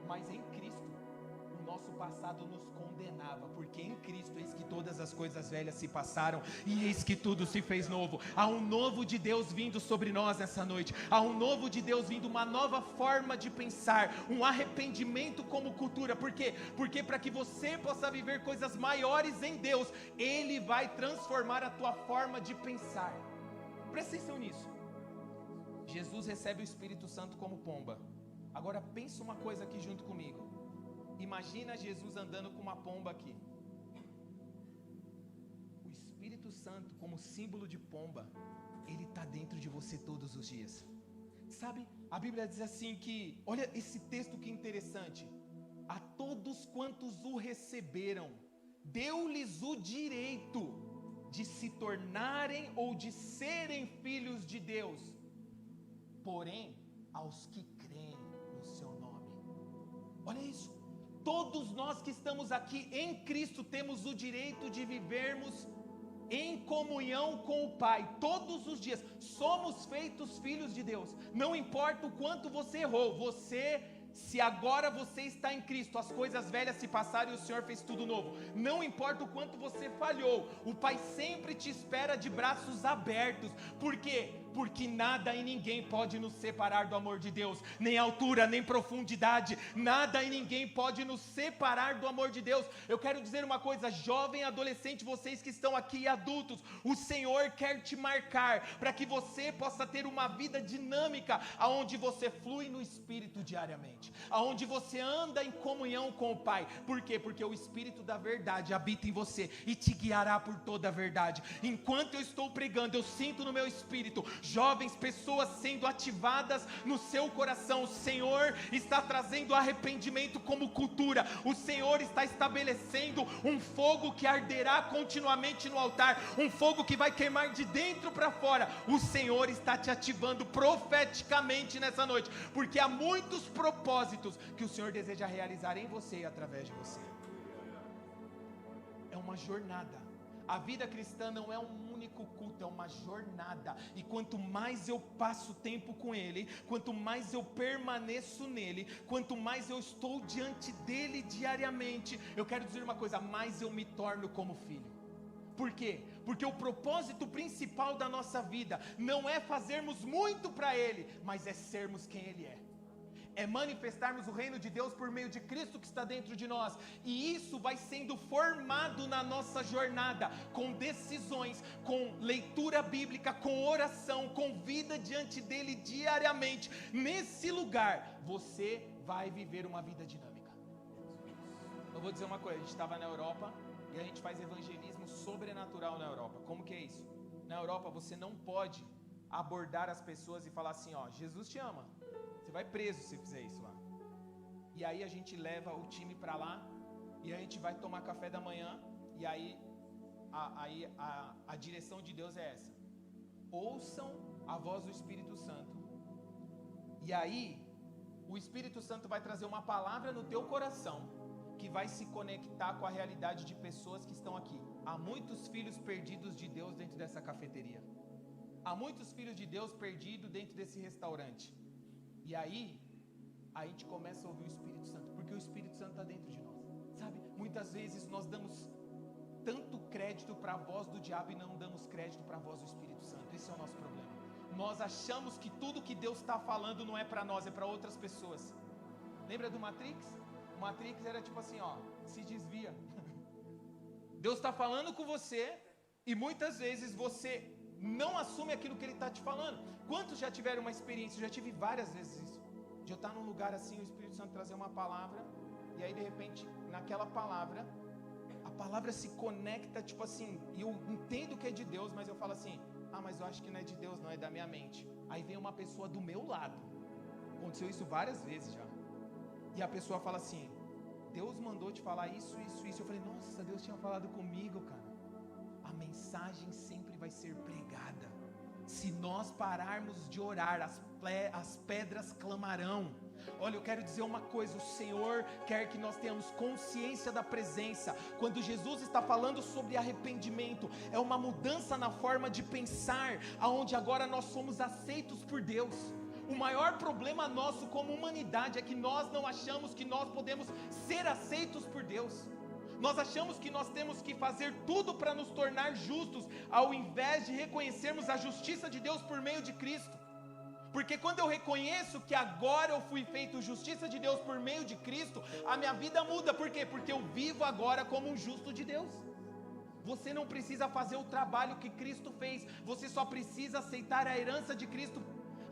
Mas em Cristo, o nosso passado nos condenava, porque em Cristo eis que todas as coisas velhas se passaram e eis que tudo se fez novo. Há um novo de Deus vindo sobre nós nessa noite, há um novo de Deus vindo, uma nova forma de pensar, um arrependimento como cultura. Por quê? Porque para que você possa viver coisas maiores em Deus, Ele vai transformar a tua forma de pensar. Presta atenção nisso. Jesus recebe o Espírito Santo como pomba. Agora pensa uma coisa aqui junto comigo. Imagina Jesus andando com uma pomba aqui. O Espírito Santo, como símbolo de pomba, ele está dentro de você todos os dias. Sabe, a Bíblia diz assim que, olha esse texto que interessante: a todos quantos o receberam, deu-lhes o direito de se tornarem ou de serem filhos de Deus, porém aos que creem no seu nome. Olha isso. Todos nós que estamos aqui em Cristo temos o direito de vivermos em comunhão com o Pai todos os dias. Somos feitos filhos de Deus. Não importa o quanto você errou, você Se agora você está em Cristo, as coisas velhas se passaram e o Senhor fez tudo novo. Não importa o quanto você falhou, o Pai sempre te espera de braços abertos. Por quê? Porque nada e ninguém pode nos separar do amor de Deus, nem altura, nem profundidade, nada e ninguém pode nos separar do amor de Deus. Eu quero dizer uma coisa, jovem, adolescente, vocês que estão aqui e adultos, o Senhor quer te marcar, para que você possa ter uma vida dinâmica, aonde você flui no Espírito diariamente, aonde você anda em comunhão com o Pai. Por quê? Porque o Espírito da verdade habita em você, e te guiará por toda a verdade. Enquanto eu estou pregando, eu sinto no meu espírito, jovens, pessoas sendo ativadas no seu coração. O Senhor está trazendo arrependimento como cultura. O Senhor está estabelecendo um fogo que arderá continuamente no altar, um fogo que vai queimar de dentro para fora. O Senhor está te ativando profeticamente nessa noite, porque há muitos propósitos que o Senhor deseja realizar em você e através de você. É uma jornada. A vida cristã não é um único culto, é uma jornada. E quanto mais eu passo tempo com Ele, quanto mais eu permaneço nele, quanto mais eu estou diante dele diariamente, eu quero dizer uma coisa, mais eu me torno como filho. Por quê? Porque o propósito principal da nossa vida não é fazermos muito para Ele, mas é sermos quem Ele é. É manifestarmos o reino de Deus por meio de Cristo que está dentro de nós. E isso vai sendo formado na nossa jornada, com decisões, com leitura bíblica, com oração, com vida diante dele diariamente. Nesse lugar, você vai viver uma vida dinâmica. Eu vou dizer uma coisa, a gente estava na Europa e a gente faz evangelismo sobrenatural na Europa. Como que é isso? Na Europa você não pode abordar as pessoas e falar assim, ó, Jesus te ama. Você vai preso se fizer isso lá. E aí a gente leva o time para lá e a gente vai tomar café da manhã. E aí a direção de Deus é essa: ouçam a voz do Espírito Santo. E aí o Espírito Santo vai trazer uma palavra no teu coração que vai se conectar com a realidade de pessoas que estão aqui. Há muitos filhos perdidos de Deus dentro dessa cafeteria. Há muitos filhos de Deus perdidos dentro desse restaurante. E aí, a gente começa a ouvir o Espírito Santo, porque o Espírito Santo está dentro de nós, sabe? Muitas vezes nós damos tanto crédito para a voz do diabo e não damos crédito para a voz do Espírito Santo. Esse é o nosso problema. Nós achamos que tudo que Deus está falando não é para nós, é para outras pessoas. Lembra do Matrix? O Matrix era tipo assim, ó, se desvia. Deus está falando com você e muitas vezes você não assume aquilo que Ele está te falando. Quantos já tiveram uma experiência? Eu já tive várias vezes isso, de eu estar num lugar assim, o Espírito Santo trazer uma palavra, e aí de repente, naquela palavra, a palavra se conecta, tipo assim, e eu entendo que é de Deus, mas eu falo assim, mas eu acho que não é de Deus, não, é da minha mente. Aí vem uma pessoa do meu lado, aconteceu isso várias vezes já, e a pessoa fala assim, Deus mandou te falar isso, isso, isso. Eu falei, nossa, Deus tinha falado comigo, cara. A mensagem sempre vai ser pregada. Se nós pararmos de orar, as pedras clamarão. Olha, eu quero dizer uma coisa, o Senhor quer que nós tenhamos consciência da presença. Quando Jesus está falando sobre arrependimento, é uma mudança na forma de pensar, aonde agora nós somos aceitos por Deus. O maior problema nosso como humanidade é que nós não achamos que nós podemos ser aceitos por Deus. Nós achamos que nós temos que fazer tudo para nos tornar justos, ao invés de reconhecermos a justiça de Deus por meio de Cristo. Porque quando eu reconheço que agora eu fui feito justiça de Deus por meio de Cristo, a minha vida muda. Por quê? Porque eu vivo agora como um justo de Deus. Você não precisa fazer o trabalho que Cristo fez, você só precisa aceitar a herança de Cristo.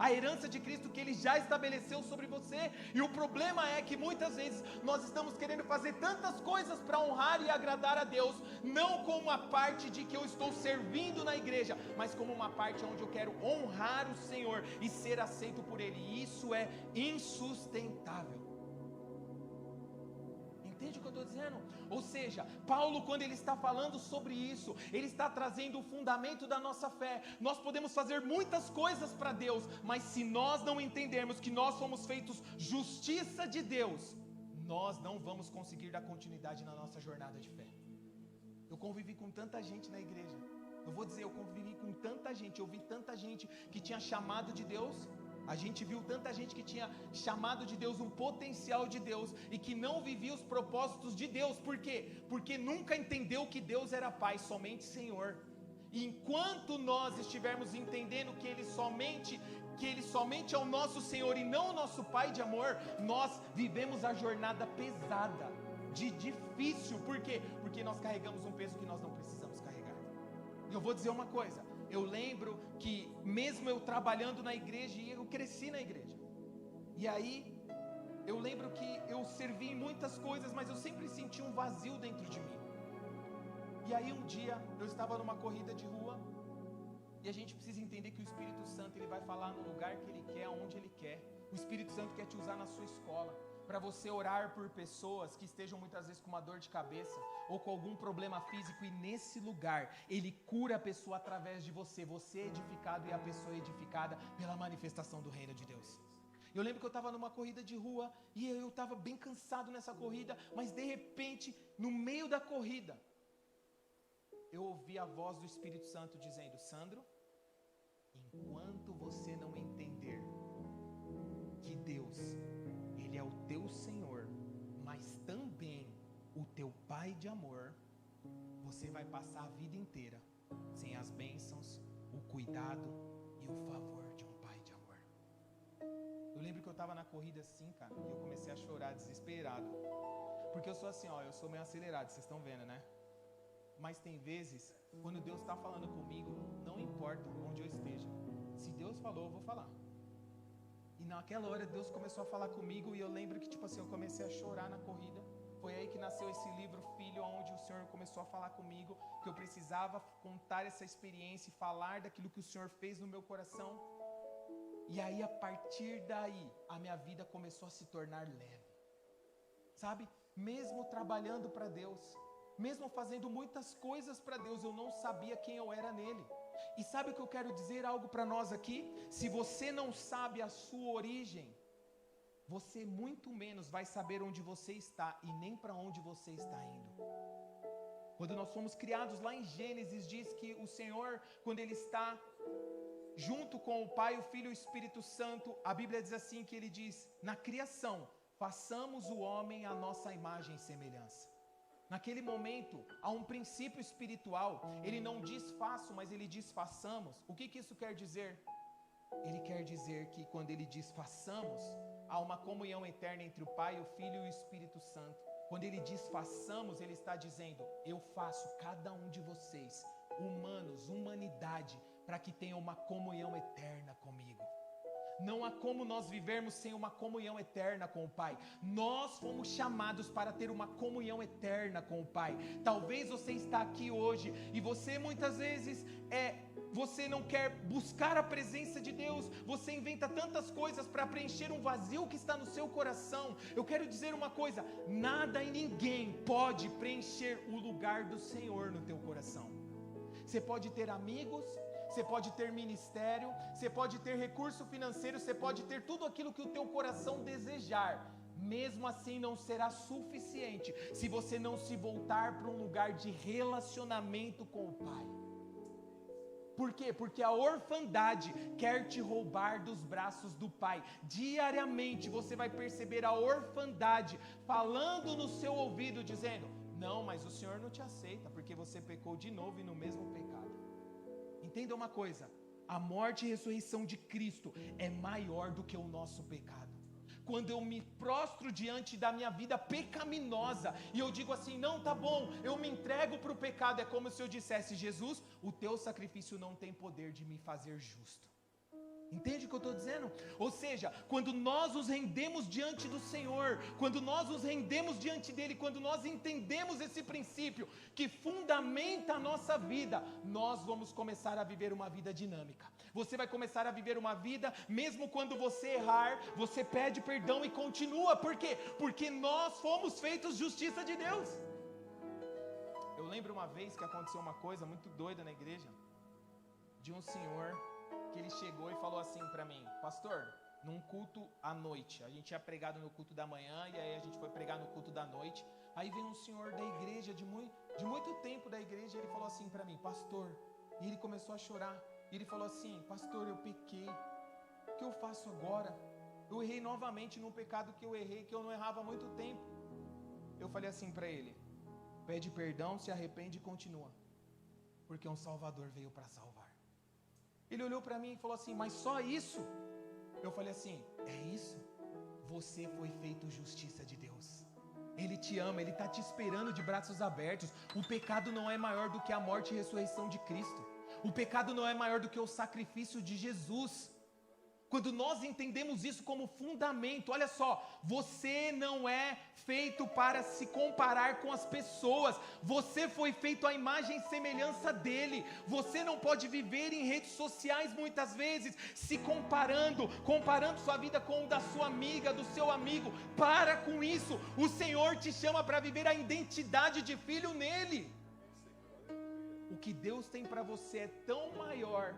A herança de Cristo que Ele já estabeleceu sobre você. E o problema é que muitas vezes nós estamos querendo fazer tantas coisas para honrar e agradar a Deus, não como uma parte de que eu estou servindo na igreja, mas como uma parte onde eu quero honrar o Senhor e ser aceito por Ele. E isso é insustentável. Entende o que eu estou dizendo? Ou seja, Paulo, quando ele está falando sobre isso, ele está trazendo o fundamento da nossa fé. Nós podemos fazer muitas coisas para Deus, mas se nós não entendermos que nós somos feitos justiça de Deus, nós não vamos conseguir dar continuidade na nossa jornada de fé. Eu convivi com tanta gente na igreja. Eu vou dizer, eu convivi com tanta gente, eu vi tanta gente que tinha chamado de Deus, A gente viu tanta gente que tinha chamado de Deus, um potencial de Deus, e que não vivia os propósitos de Deus. Por quê? Porque nunca entendeu que Deus era Pai, somente Senhor. E enquanto nós estivermos entendendo que Ele somente é o nosso Senhor e não o nosso Pai de amor, nós vivemos a jornada pesada, de difícil. Por quê? Porque nós carregamos um peso que nós não precisamos carregar. E eu vou dizer uma coisa, eu lembro que mesmo eu trabalhando na igreja, e eu cresci na igreja, e aí eu lembro que eu servi em muitas coisas, mas eu sempre senti um vazio dentro de mim. E aí um dia eu estava numa corrida de rua, e a gente precisa entender que o Espírito Santo ele vai falar no lugar que Ele quer, aonde Ele quer. O Espírito Santo quer te usar na sua escola, para você orar por pessoas que estejam muitas vezes com uma dor de cabeça, ou com algum problema físico, e nesse lugar, Ele cura a pessoa através de você. Você é edificado e a pessoa é edificada pela manifestação do reino de Deus. Eu lembro que eu estava numa corrida de rua, e eu estava bem cansado nessa corrida, mas de repente, no meio da corrida, eu ouvi a voz do Espírito Santo dizendo: Sandro, enquanto você não entender que Deus, Ele é o teu Senhor, mas também o teu Pai de amor, você vai passar a vida inteira sem as bênçãos, o cuidado e o favor de um Pai de amor. Eu lembro que eu estava na corrida assim, cara, e eu comecei a chorar desesperado, porque eu sou assim, ó, eu sou meio acelerado, vocês estão vendo, né? Mas tem vezes, quando Deus está falando comigo, não importa onde eu esteja, se Deus falou, eu vou falar. E naquela hora Deus começou a falar comigo, e eu lembro que tipo assim, eu comecei a chorar na corrida. Foi aí que nasceu esse livro, Filho, onde o Senhor começou a falar comigo, que eu precisava contar essa experiência e falar daquilo que o Senhor fez no meu coração. E aí a partir daí, a minha vida começou a se tornar leve, sabe? Mesmo trabalhando para Deus, mesmo fazendo muitas coisas para Deus, eu não sabia quem eu era nele. E sabe o que eu quero dizer algo para nós aqui? Se você não sabe a sua origem, você muito menos vai saber onde você está e nem para onde você está indo. Quando nós fomos criados lá em Gênesis, diz que o Senhor, quando Ele está junto com o Pai, o Filho e o Espírito Santo, a Bíblia diz assim, que Ele diz, na criação, façamos o homem à nossa imagem e semelhança. Naquele momento, há um princípio espiritual. Ele não diz faço, mas Ele diz façamos. O que isso quer dizer? Ele quer dizer que quando Ele diz façamos, há uma comunhão eterna entre o Pai, o Filho e o Espírito Santo. Quando Ele diz façamos, Ele está dizendo, eu faço cada um de vocês, humanos, humanidade, para que tenha uma comunhão eterna comigo. Não há como nós vivermos sem uma comunhão eterna com o Pai. Nós fomos chamados para ter uma comunhão eterna com o Pai. Talvez você está aqui hoje e você muitas vezes você não quer buscar a presença de Deus. Você inventa tantas coisas para preencher um vazio que está no seu coração. Eu quero dizer uma coisa, nada e ninguém pode preencher o lugar do Senhor no teu coração. Você pode ter amigos, você pode ter ministério, você pode ter recurso financeiro, você pode ter tudo aquilo que o teu coração desejar. Mesmo assim não será suficiente se você não se voltar para um lugar de relacionamento com o Pai. Por quê? Porque a orfandade quer te roubar dos braços do Pai. Diariamente você vai perceber a orfandade falando no seu ouvido, dizendo, não, mas o Senhor não te aceita, porque você pecou de novo e no mesmo pecado. Entenda uma coisa, a morte e ressurreição de Cristo é maior do que o nosso pecado. Quando eu me prostro diante da minha vida pecaminosa e eu digo assim, não, tá bom, eu me entrego para o pecado, é como se eu dissesse, Jesus, o teu sacrifício não tem poder de me fazer justo. Entende o que eu estou dizendo? Ou seja, quando nós nos rendemos diante do Senhor, quando nós nos rendemos diante dEle, quando nós entendemos esse princípio que fundamenta a nossa vida, nós vamos começar a viver uma vida dinâmica. Você vai começar a viver uma vida, mesmo quando você errar, você pede perdão e continua. Por quê? Porque nós fomos feitos justiça de Deus. Eu lembro uma vez que aconteceu uma coisa muito doida na igreja, de um senhor que ele chegou e falou assim para mim, pastor, num culto à noite, a gente tinha pregado no culto da manhã e aí a gente foi pregar no culto da noite, aí veio um senhor da igreja, de muito tempo da igreja, ele falou assim para mim, pastor, e ele começou a chorar, e ele falou assim, pastor, eu pequei, O que eu faço agora? Eu errei novamente num pecado que eu errei, que eu não errava há muito tempo. Eu falei assim para ele: pede perdão, se arrepende e continua, porque um Salvador veio para salvar. Ele olhou para mim e falou assim: mas só isso? Eu falei assim: é isso? Você foi feito justiça de Deus. Ele te ama, Ele está te esperando de braços abertos. O pecado não é maior do que a morte e ressurreição de Cristo. O pecado não é maior do que o sacrifício de Jesus. Quando nós entendemos isso como fundamento, olha só, você não é feito para se comparar com as pessoas, você foi feito à imagem e semelhança dele. Você não pode viver em redes sociais muitas vezes se comparando sua vida com o da sua amiga, do seu amigo. Para com isso, o Senhor te chama para viver a identidade de filho nele. O que Deus tem para você é tão maior,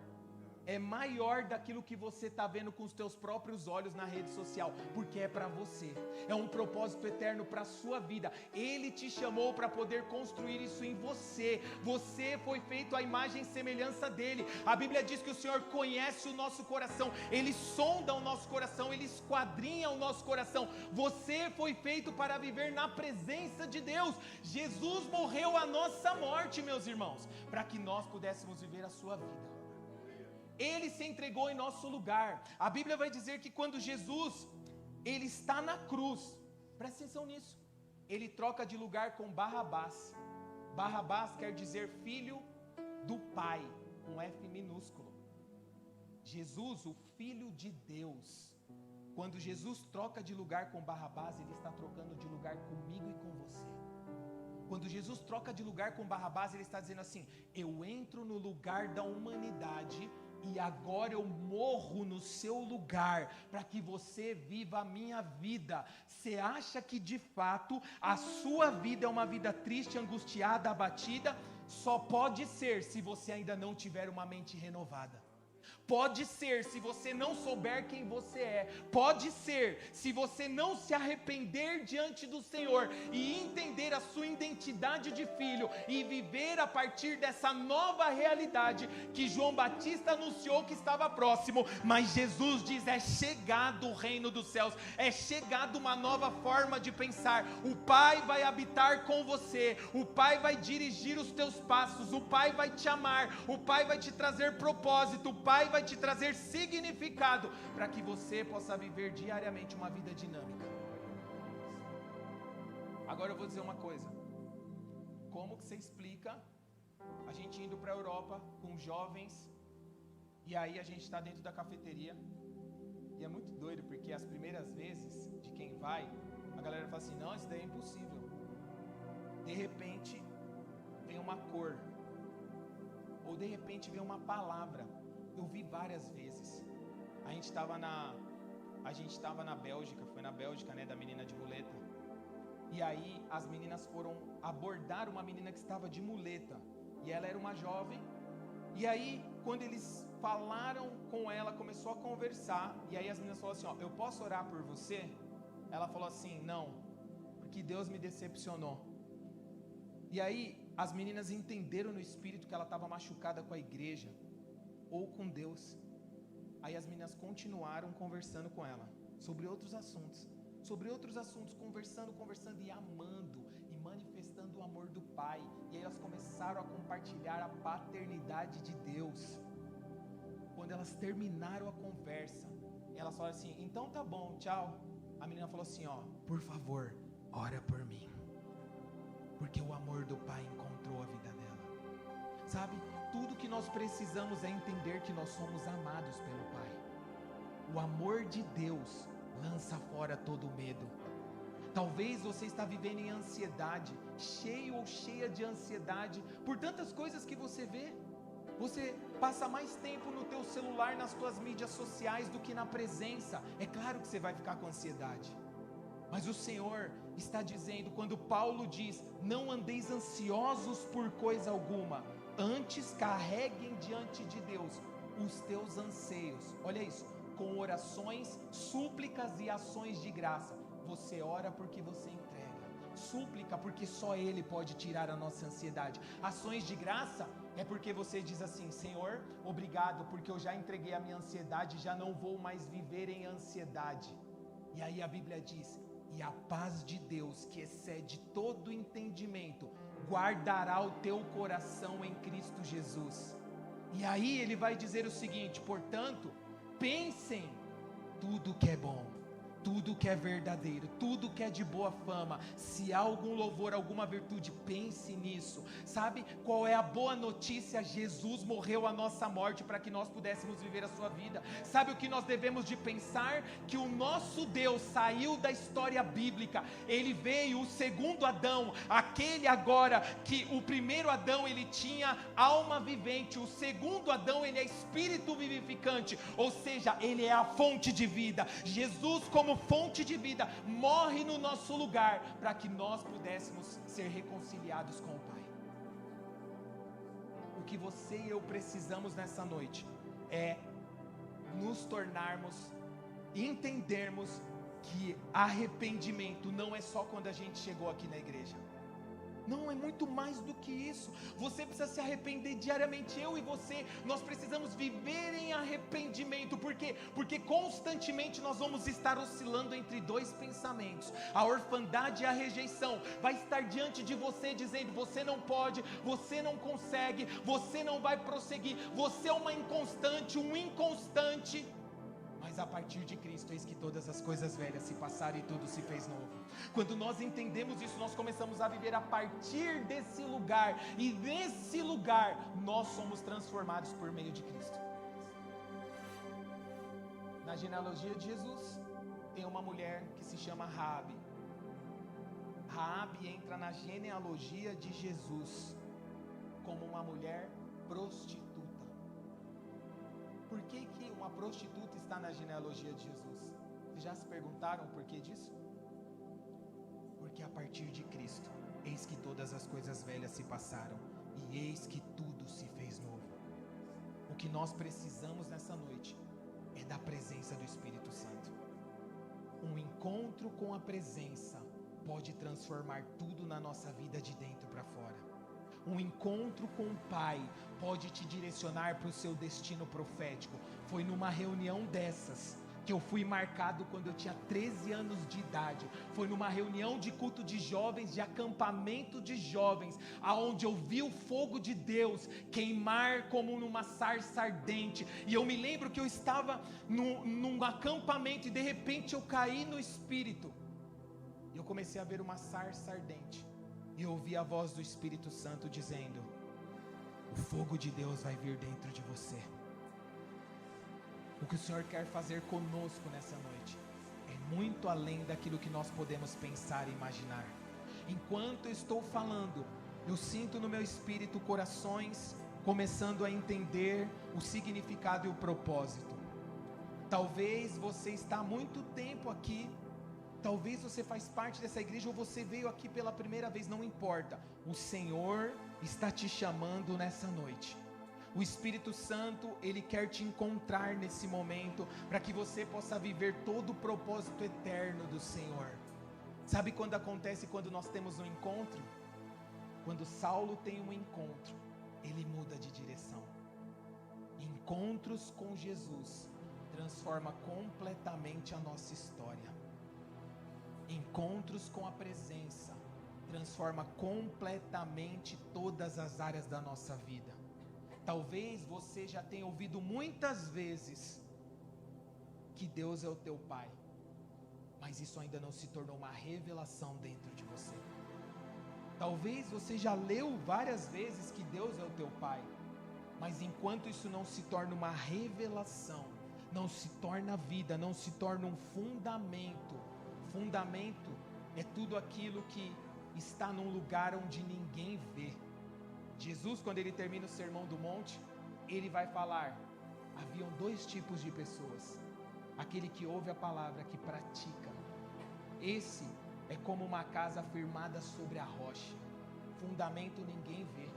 é maior daquilo que você está vendo com os teus próprios olhos na rede social, porque é para você, é um propósito eterno para a sua vida. Ele te chamou para poder construir isso em você. Você foi feito à imagem e semelhança dele. A Bíblia diz que o Senhor conhece o nosso coração, Ele sonda o nosso coração, Ele esquadrinha o nosso coração. Você foi feito para viver na presença de Deus. Jesus morreu a nossa morte, meus irmãos, para que nós pudéssemos viver a sua vida. Ele se entregou em nosso lugar. A Bíblia vai dizer que quando Jesus, Ele está na cruz, presta atenção nisso, Ele troca de lugar com Barrabás. Barrabás quer dizer filho do Pai, um F minúsculo. Jesus, o Filho de Deus, quando Jesus troca de lugar com Barrabás, Ele está trocando de lugar comigo e com você. Quando Jesus troca de lugar com Barrabás, Ele está dizendo assim: eu entro no lugar da humanidade e agora eu morro no seu lugar, para que você viva a minha vida. Você acha que de fato a sua vida é uma vida triste, angustiada, abatida? Só pode ser se você ainda não tiver uma mente renovada. Pode ser se você não souber quem você é. Pode ser se você não se arrepender diante do Senhor e entender a sua identidade de filho e viver a partir dessa nova realidade que João Batista anunciou que estava próximo. Mas Jesus diz: é chegado o reino dos céus, é chegado uma nova forma de pensar. O Pai vai habitar com você, o Pai vai dirigir os teus passos, o Pai vai te amar, o Pai vai te trazer propósito, o Pai vai te trazer significado, para que você possa viver diariamente uma vida dinâmica. Agora eu vou dizer uma coisa: como que você explica a gente indo para a Europa com jovens, e aí a gente está dentro da cafeteria, e é muito doido, porque as primeiras vezes de quem vai, a galera fala assim: não, isso daí é impossível. De repente vem uma cor, ou de repente vem uma palavra. Eu vi várias vezes. A gente estava na Bélgica, foi na Bélgica, né, da menina de muleta. E aí as meninas foram abordar uma menina que estava de muleta, e ela era uma jovem. E aí quando eles falaram com ela, começou a conversar, e aí as meninas falaram assim: ó, eu posso orar por você? Ela falou assim: não, porque Deus me decepcionou. E aí as meninas entenderam no espírito que ela estava machucada com a igreja ou com Deus. Aí as meninas continuaram conversando com ela sobre outros assuntos, conversando e amando e manifestando o amor do Pai. E aí elas começaram a compartilhar a paternidade de Deus. Quando elas terminaram a conversa, elas falaram assim: então tá bom, tchau. A menina falou assim: ó, por favor, ora por mim, porque o amor do Pai encontrou a vida dela. Sabe, tudo que nós precisamos é entender que nós somos amados pelo Pai. O amor de Deus lança fora todo medo. Talvez você está vivendo em ansiedade, cheio ou cheia de ansiedade, por tantas coisas que você vê. Você passa mais tempo no teu celular, nas tuas mídias sociais, do que na presença. É claro que você vai ficar com ansiedade. Mas o Senhor está dizendo, quando Paulo diz: não andeis ansiosos por coisa alguma, antes carreguem diante de Deus os teus anseios. Olha isso: com orações, súplicas e ações de graça. Você ora porque você entrega. Súplica porque só Ele pode tirar a nossa ansiedade. Ações de graça É porque você diz assim: Senhor, obrigado, porque eu já entreguei a minha ansiedade, já não vou mais viver em ansiedade. E aí a Bíblia diz: e a paz de Deus, que excede todo entendimento, guardará o teu coração em Cristo Jesus. E aí ele vai dizer o seguinte: portanto, pensem tudo que é bom, tudo que é verdadeiro, tudo que é de boa fama, se há algum louvor, alguma virtude, pense nisso. Sabe qual é a boa notícia? Jesus morreu a nossa morte para que nós pudéssemos viver a sua vida. Sabe o que nós devemos de pensar? Que o nosso Deus saiu da história bíblica, ele veio, o segundo Adão, aquele agora que o primeiro Adão ele tinha alma vivente, o segundo Adão ele é espírito vivificante, ou seja, ele é a fonte de vida. Jesus, como fonte de vida, morre no nosso lugar para que nós pudéssemos ser reconciliados com o Pai. O que você e eu precisamos nessa noite é nos tornarmos, entendermos que arrependimento não é só quando a gente chegou aqui na igreja. Não, é muito mais do que isso. Você precisa se arrepender diariamente. Eu e você, nós precisamos viver em arrependimento. Por quê? Porque constantemente nós vamos estar oscilando entre dois pensamentos: a orfandade e a rejeição. Vai estar diante de você dizendo: você não pode, você não consegue, você não vai prosseguir, você é uma inconstante, um inconstante. Mas a partir de Cristo, eis que todas as coisas velhas se passaram e tudo se fez novo. Quando nós entendemos isso, nós começamos a viver a partir desse lugar. E nesse lugar, nós somos transformados por meio de Cristo. Na genealogia de Jesus, tem uma mulher que se chama Raabe. Raabe entra na genealogia de Jesus como uma mulher prostituta. Por que uma prostituta está na genealogia de Jesus? Vocês já se perguntaram o porquê disso? Porque a partir de Cristo, eis que todas as coisas velhas se passaram e eis que tudo se fez novo. O que nós precisamos nessa noite é da presença do Espírito Santo. Um encontro com a presença pode transformar tudo na nossa vida de dentro para fora. Um encontro com o Pai pode te direcionar para o seu destino profético. Foi numa reunião dessas que eu fui marcado quando eu tinha 13 anos de idade. Foi numa reunião de culto de jovens, de acampamento de jovens, aonde eu vi o fogo de Deus queimar como numa sarça ardente. E eu me lembro que eu estava num acampamento e de repente eu caí no Espírito. E eu comecei a ver uma sarça ardente. E eu ouvi a voz do Espírito Santo dizendo: o fogo de Deus vai vir dentro de você. O que o Senhor quer fazer conosco nessa noite é muito além daquilo que nós podemos pensar e imaginar. Enquanto eu estou falando, eu sinto no meu espírito corações começando a entender o significado e o propósito. Talvez você está há muito tempo aqui. Talvez você faz parte dessa igreja ou você veio aqui pela primeira vez, não importa. O Senhor está te chamando nessa noite. O Espírito Santo, Ele quer te encontrar nesse momento, para que você possa viver todo o propósito eterno do Senhor. Sabe quando acontece quando nós temos um encontro? Quando Saulo tem um encontro, ele muda de direção. Encontros com Jesus transforma completamente a nossa história. Encontros com a presença transforma completamente todas as áreas da nossa vida. Talvez você já tenha ouvido muitas vezes que Deus é o teu Pai, mas isso ainda não se tornou uma revelação dentro de você. Talvez você já leu várias vezes que Deus é o teu Pai, mas enquanto isso não se torna uma revelação, não se torna vida, não se torna um fundamento. Fundamento é tudo aquilo que está num lugar onde ninguém vê. Jesus, quando ele termina o Sermão do Monte, ele vai falar: haviam dois tipos de pessoas: aquele que ouve a palavra, que pratica. Esse é como uma casa firmada sobre a rocha. Fundamento ninguém vê,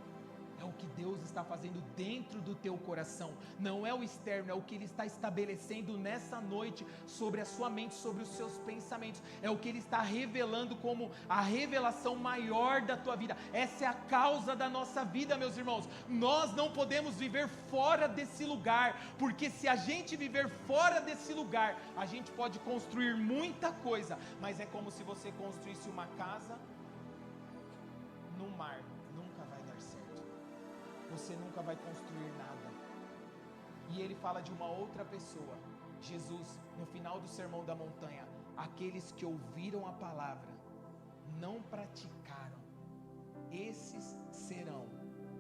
é o que Deus está fazendo dentro do teu coração, não é o externo, é o que Ele está estabelecendo nessa noite sobre a sua mente, sobre os seus pensamentos, é o que Ele está revelando como a revelação maior da tua vida. Essa é a causa da nossa vida, meus irmãos. Nós não podemos viver fora desse lugar, porque se a gente viver fora desse lugar, a gente pode construir muita coisa, mas é como se você construísse uma casa no mar, nunca vai dar certo, você nunca vai construir nada. E ele fala de uma outra pessoa, Jesus, no final do Sermão da Montanha: aqueles que ouviram a palavra, não praticaram, esses serão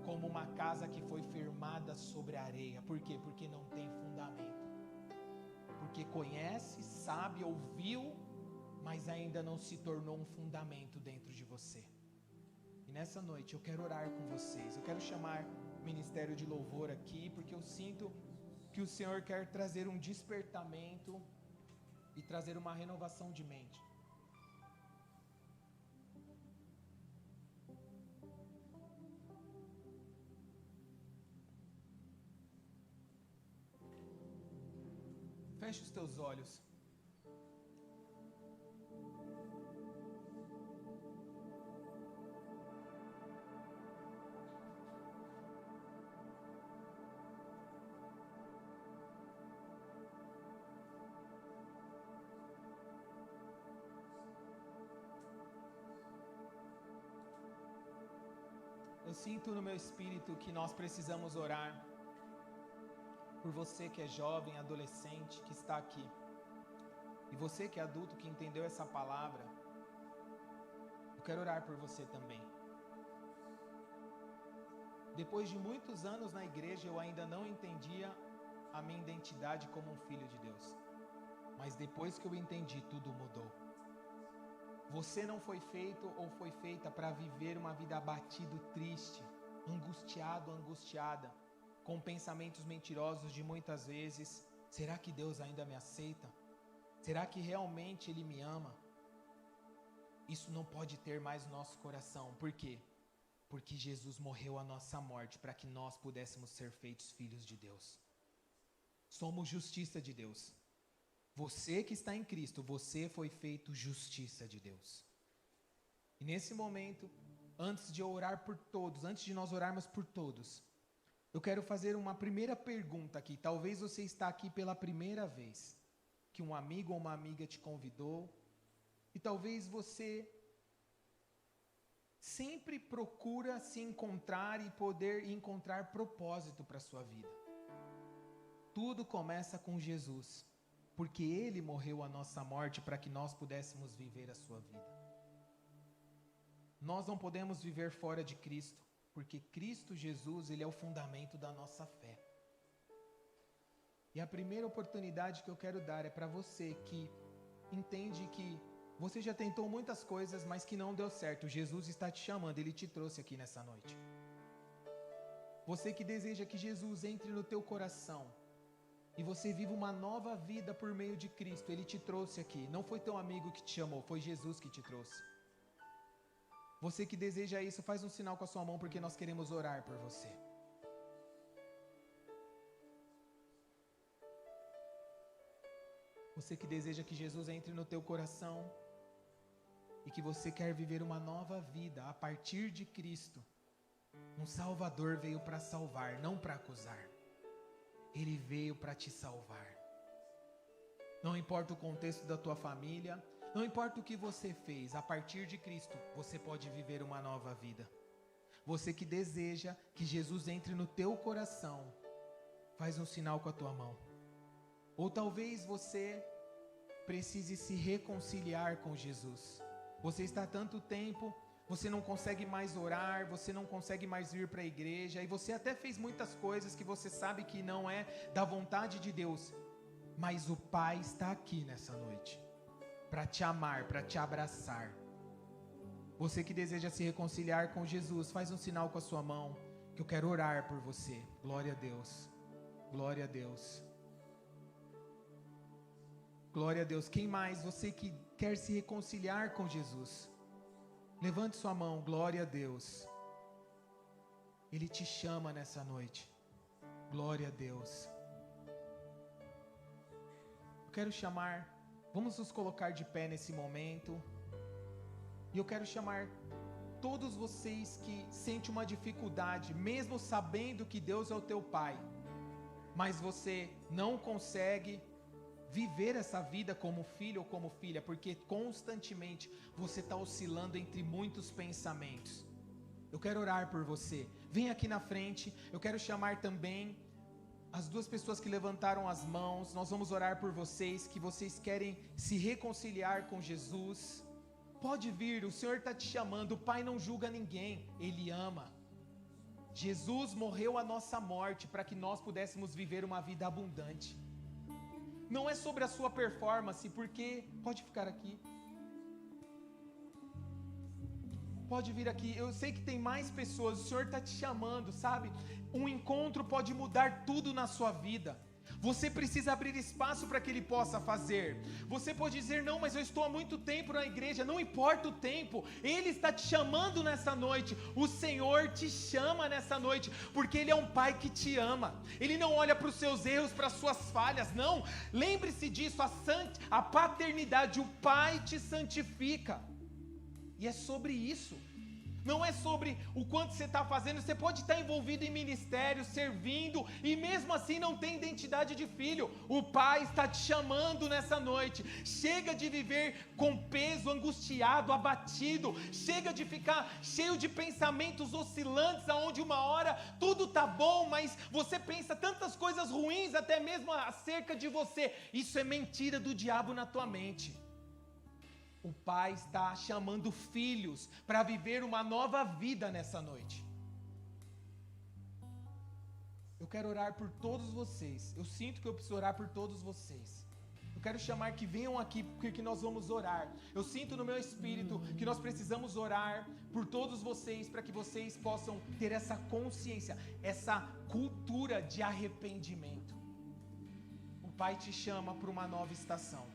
como uma casa que foi firmada sobre a areia. Por quê? Porque não tem fundamento, porque conhece, sabe, ouviu, mas ainda não se tornou um fundamento dentro de você. E nessa noite eu quero orar com vocês, eu quero chamar o ministério de louvor aqui, porque eu sinto que o Senhor quer trazer um despertamento e trazer uma renovação de mente. Feche os teus olhos. Eu sinto no meu espírito que nós precisamos orar por você que é jovem, adolescente, que está aqui. E você que é adulto, que entendeu essa palavra, eu quero orar por você também. Depois de muitos anos na igreja, eu ainda não entendia a minha identidade como um filho de Deus. Mas depois que eu entendi, tudo mudou. Você não foi feito ou foi feita para viver uma vida abatido, triste, angustiado, angustiada, com pensamentos mentirosos de muitas vezes: será que Deus ainda me aceita? Será que realmente Ele me ama? Isso não pode ter mais no nosso coração. Por quê? Porque Jesus morreu a nossa morte para que nós pudéssemos ser feitos filhos de Deus. Somos justiça de Deus. Você que está em Cristo, você foi feito justiça de Deus. E nesse momento, antes de eu orar por todos, antes de nós orarmos por todos, eu quero fazer uma primeira pergunta aqui. Talvez você está aqui pela primeira vez, que um amigo ou uma amiga te convidou, e talvez você sempre procura se encontrar e poder encontrar propósito para a sua vida. Tudo começa com Jesus, porque Ele morreu a nossa morte para que nós pudéssemos viver a sua vida. Nós não podemos viver fora de Cristo, porque Cristo Jesus, Ele é o fundamento da nossa fé. E a primeira oportunidade que eu quero dar é para você que entende que você já tentou muitas coisas, mas que não deu certo. Jesus está te chamando, Ele te trouxe aqui nessa noite. Você que deseja que Jesus entre no teu coração e você viva uma nova vida por meio de Cristo, Ele te trouxe aqui. Não foi teu amigo que te chamou, foi Jesus que te trouxe. Você que deseja isso, faz um sinal com a sua mão, porque nós queremos orar por você. Você que deseja que Jesus entre no teu coração e que você quer viver uma nova vida a partir de Cristo. Um Salvador veio para salvar, não para acusar. Ele veio para te salvar. Não importa o contexto da tua família, não importa o que você fez, a partir de Cristo você pode viver uma nova vida. Você que deseja que Jesus entre no teu coração, faz um sinal com a tua mão. Ou talvez você precise se reconciliar com Jesus. Você está há tanto tempo, você não consegue mais orar, você não consegue mais vir para a igreja, e você até fez muitas coisas que você sabe que não é da vontade de Deus, mas o Pai está aqui nessa noite para te amar, para te abraçar. Você que deseja se reconciliar com Jesus, faz um sinal com a sua mão, que eu quero orar por você. Glória a Deus, glória a Deus, glória a Deus. Quem mais? Você que quer se reconciliar com Jesus, levante sua mão. Glória a Deus, Ele te chama nessa noite. Glória a Deus. Eu quero chamar, vamos nos colocar de pé nesse momento. E eu quero chamar todos vocês que sentem uma dificuldade, mesmo sabendo que Deus é o teu Pai, mas você não consegue viver essa vida como filho ou como filha, porque constantemente você está oscilando entre muitos pensamentos. Eu quero orar por você. Vem aqui na frente. Eu quero chamar também as duas pessoas que levantaram as mãos. Nós vamos orar por vocês, que vocês querem se reconciliar com Jesus. Pode vir, o Senhor está te chamando. O Pai não julga ninguém, Ele ama. Jesus morreu a nossa morte para que nós pudéssemos viver uma vida abundante. Não é sobre a sua performance, porque... Pode ficar aqui. Pode vir aqui. Eu sei que tem mais pessoas. O Senhor está te chamando, sabe? Um encontro pode mudar tudo na sua vida. Você precisa abrir espaço para que Ele possa fazer. Você pode dizer, não, mas eu estou há muito tempo na igreja. Não importa o tempo, Ele está te chamando nessa noite. O Senhor te chama nessa noite, porque Ele é um Pai que te ama. Ele não olha para os seus erros, para as suas falhas, não. Lembre-se disso, a paternidade, o Pai te santifica. E é sobre isso. Não é sobre o quanto você está fazendo. Você pode estar envolvido em ministério, servindo, e mesmo assim não tem identidade de filho. O Pai está te chamando nessa noite. Chega de viver com peso, angustiado, abatido. Chega de ficar cheio de pensamentos oscilantes, aonde uma hora tudo está bom, mas você pensa tantas coisas ruins, até mesmo acerca de você. Isso é mentira do diabo na tua mente. O Pai está chamando filhos para viver uma nova vida nessa noite. Eu quero orar por todos vocês. Eu sinto que eu preciso orar por todos vocês. Eu quero chamar que venham aqui, porque nós vamos orar. Eu sinto no meu espírito que nós precisamos orar por todos vocês, para que vocês possam ter essa consciência, essa cultura de arrependimento. O Pai te chama para uma nova estação.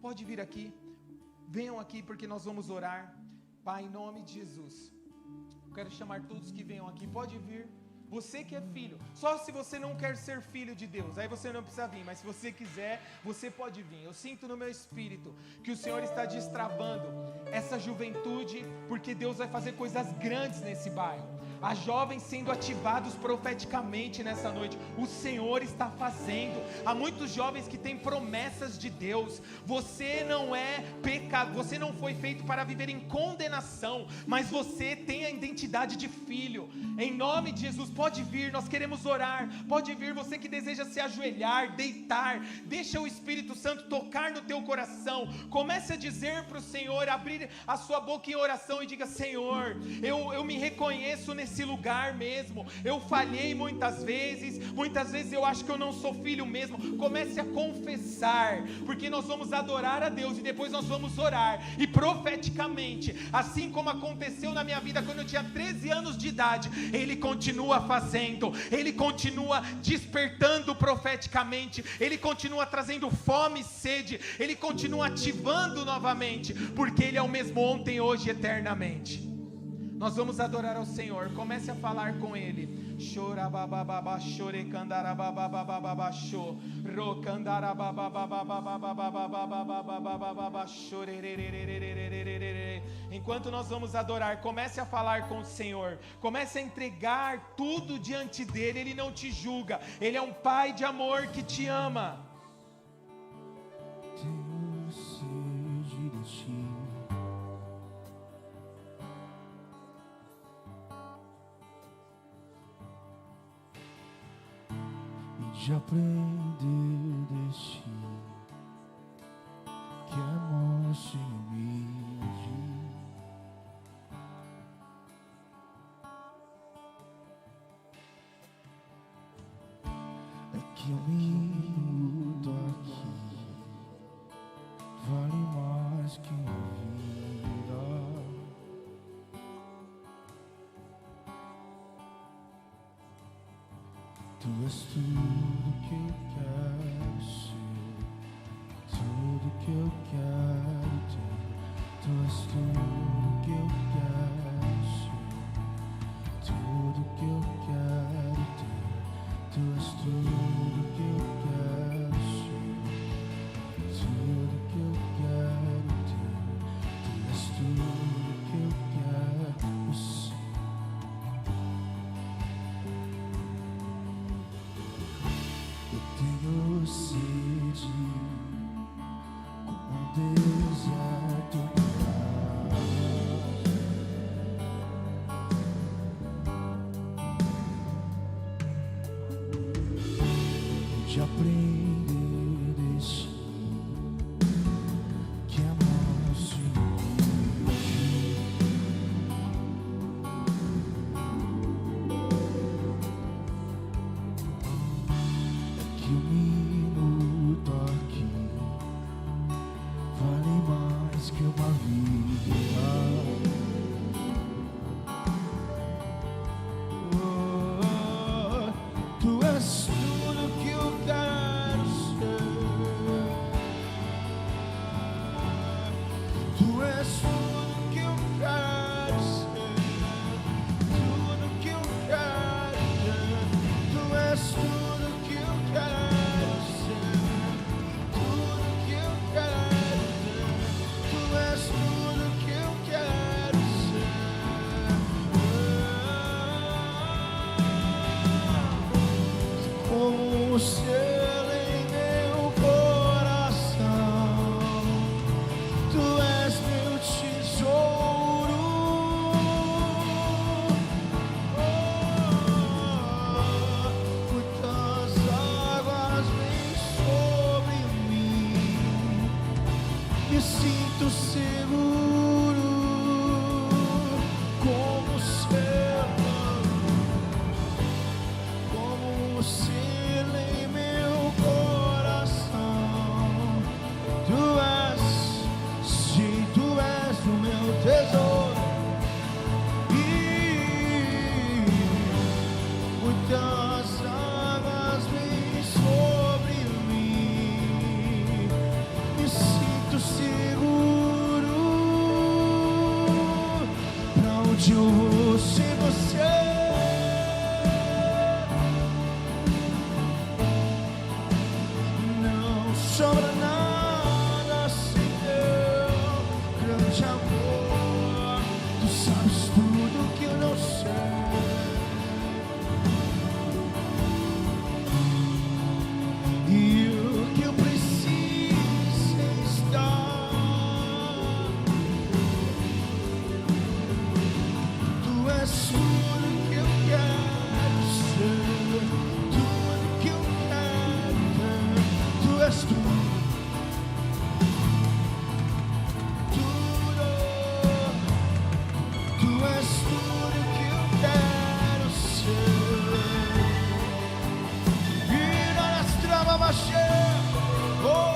Pode vir aqui. Venham aqui, porque nós vamos orar. Pai, em nome de Jesus, eu quero chamar todos que venham aqui. Pode vir. Você que é filho, só se você não quer ser filho de Deus, aí você não precisa vir, mas se você quiser, você pode vir. Eu sinto no meu espírito que o Senhor está destravando essa juventude, porque Deus vai fazer coisas grandes nesse bairro. Há jovens sendo ativados profeticamente nessa noite. O Senhor está fazendo. Há muitos jovens que têm promessas de Deus. Você não é pecado, você não foi feito para viver em condenação, mas você tem a identidade de filho. Em nome de Jesus, pode vir, nós queremos orar. Pode vir, você que deseja se ajoelhar, deitar, deixa o Espírito Santo tocar no teu coração. Comece a dizer para o Senhor, abrir a sua boca em oração e diga: Senhor, eu me reconheço nesse lugar mesmo. Eu falhei muitas vezes eu acho que eu não sou filho mesmo. Comece a confessar, porque nós vamos adorar a Deus e depois nós vamos orar. E profeticamente, assim como aconteceu na minha vida quando eu tinha 13 anos de idade, Ele continua fazendo, Ele continua despertando profeticamente, Ele continua trazendo fome e sede, Ele continua ativando novamente, porque Ele é o mesmo ontem, hoje e eternamente. Nós vamos adorar ao Senhor. Comece a falar com Ele. Enquanto nós vamos adorar, comece a falar com o Senhor. Comece a entregar tudo diante dEle. Ele não te julga. Ele é um Pai de amor que te ama. De aprender de ti, que amor se humilde, é que um minuto aqui vale mais que uma vida. Tu és tudo que eu quero ser, tudo que eu quero ter. Tu és tudo que eu quero ser, tudo tenho sede, como um deserto de aprenderes que amaste que um minuto aqui vale mais que uma vida. Oh, tu és tudo que eu quero ser. Tu és tudo que eu quero ser. Tudo que eu quero ter. Tu és tudo que eu quero ser. Tudo que eu quero ter. Tu és tudo que eu quero ser. Como o selo em meu coração, tu és meu tesouro. Muitas águas vêm sobre mim, me sinto seguro. Como o selo em meu coração, tu és, sim, tu és o meu tesouro. E muitas águas vêm sobre mim, me sinto seguro. Pra onde eu vou sem você? Não sobra nada sem teu grande amor. Tu sabes tudo que eu não sei. E o que eu preciso estar. Tu és tudo que eu quero ser. Tudo que eu quero ter. Tu és tudo. Tu és tudo que eu quero ser. E nas travas baixei. Oh.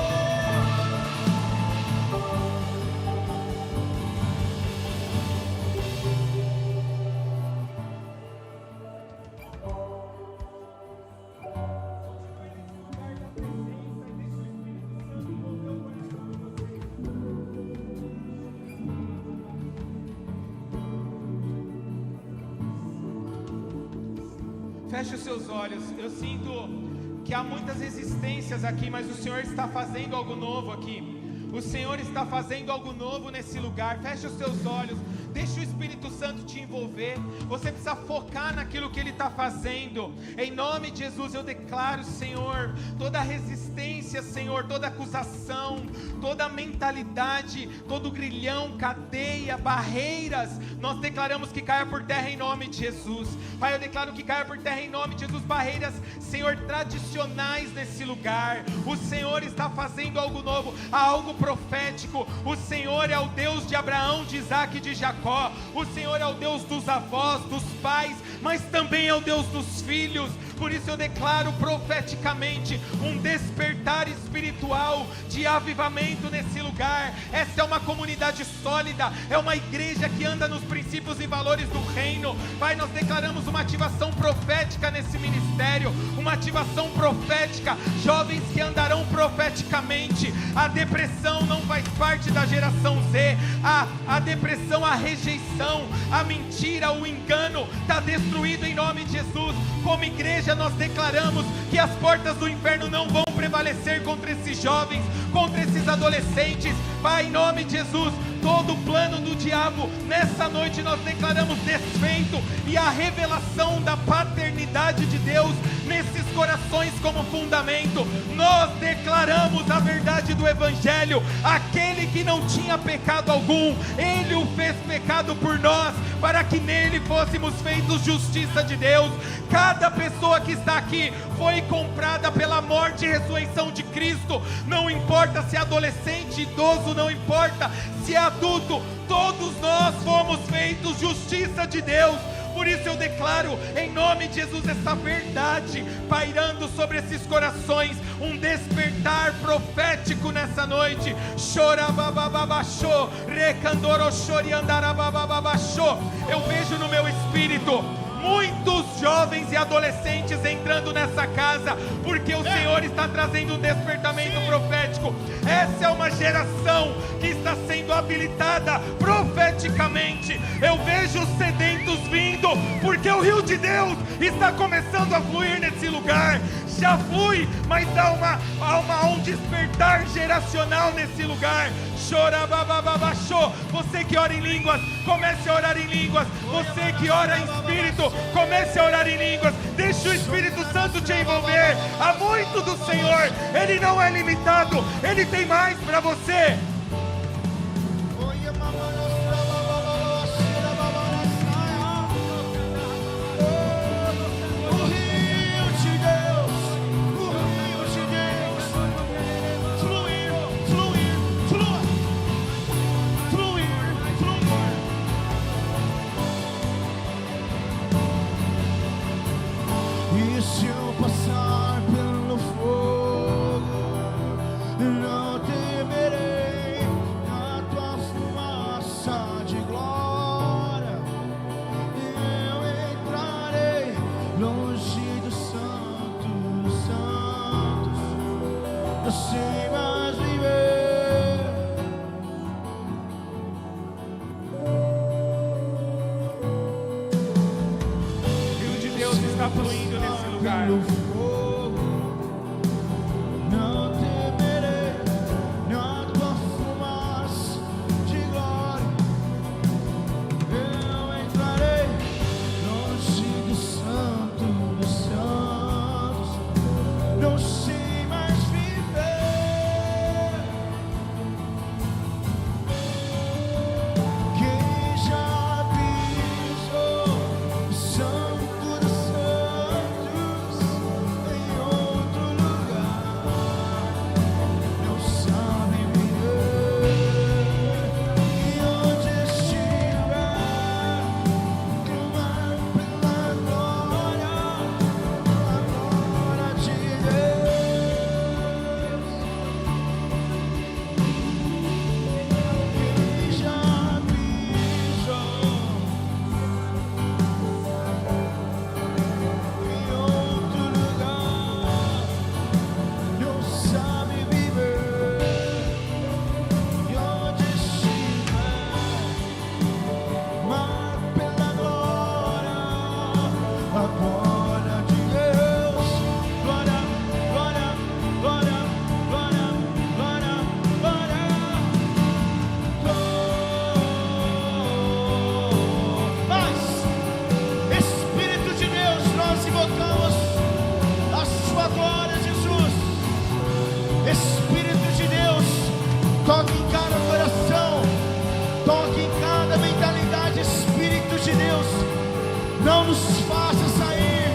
Feche os seus olhos. Eu sinto que há muitas resistências aqui, mas o Senhor está fazendo algo novo aqui. O Senhor está fazendo algo novo nesse lugar. Feche os seus olhos. Deixa o Espírito Santo te envolver. Você precisa focar naquilo que Ele está fazendo. Em nome de Jesus eu declaro, Senhor, toda resistência, Senhor, toda acusação, toda mentalidade, todo grilhão, cadeia, barreiras, nós declaramos que caia por terra em nome de Jesus. Pai, eu declaro que caia por terra em nome de Jesus. Barreiras, Senhor, tradicionais nesse lugar. O Senhor está fazendo algo novo, algo profético. O Senhor é o Deus de Abraão, de Isaac e de Jacó. O Senhor é o Deus dos avós, dos pais, mas também é o Deus dos filhos. Por isso eu declaro profeticamente um despertar espiritual de avivamento nesse lugar. Essa é uma comunidade sólida, é uma igreja que anda nos princípios e valores do reino. Pai, nós declaramos uma ativação profética nesse ministério, uma ativação profética, jovens que andarão profeticamente. A depressão não faz parte da geração Z. A depressão, a rejeição, a mentira, o engano está destruído em nome de Jesus. Como igreja nós declaramos que as portas do inferno não vão prevalecer contra esses jovens, contra esses adolescentes. Pai, em nome de Jesus, todo o plano do diabo, nessa noite nós declaramos desfeito, e a revelação da paternidade de Deus nesses corações como fundamento. Nós declaramos a verdade do Evangelho. Aquele que não tinha pecado algum, Ele o fez pecado por nós, para que nele fôssemos feitos justiça de Deus. Cada pessoa que está aqui foi comprada pela morte e ressurreição de Cristo. Não importa se é adolescente, idoso, não importa se é adulto, todos nós fomos feitos justiça de Deus. Por isso eu declaro em nome de Jesus essa verdade pairando sobre esses corações, um despertar profético nessa noite. Chorababababachô, recandorochoriandarabababachô. Eu vejo no meu espírito muitos jovens e adolescentes entrando nessa casa, porque o Senhor está trazendo um despertamento profético. Essa é uma geração que está sendo habilitada profeticamente. Eu vejo os sedentos vindo, porque o rio de Deus está começando a fluir nesse lugar. Já flui, mas há um despertar geracional nesse lugar. Chorabababachô. Você que ora em línguas, comece a orar em línguas. Você que ora em espírito, comece a orar em línguas. Deixa o Espírito Santo te envolver. Há muito do Senhor. Ele não é limitado. Ele tem mais para você. E se eu passar pelo fogo, não temerei a tua fumaça de glória. Eu entrarei longe do santo dos santos, não sei mais viver. O rio de Deus está fluindo nesse lugar. Pelo fogo, não temerei a tua fumaça de glória. Eu entrarei longe do santo dos santos, não sei mais viver. Quem já pisou o santo dos santos em outro lugar não sabe viver. E onde estiver, clamar pela glória, a glória de Deus. Quem já pisou em outro lugar não sabe viver. E onde estiver, mar pela glória, a glória de Deus. Glória, glória, glória, glória, glória, glória. Mas, Espírito de Deus, nós invocamos a sua glória, Jesus. Espírito de Deus, toque em cada coração, toque em cada mentalidade. Espírito de Deus, não nos faça sair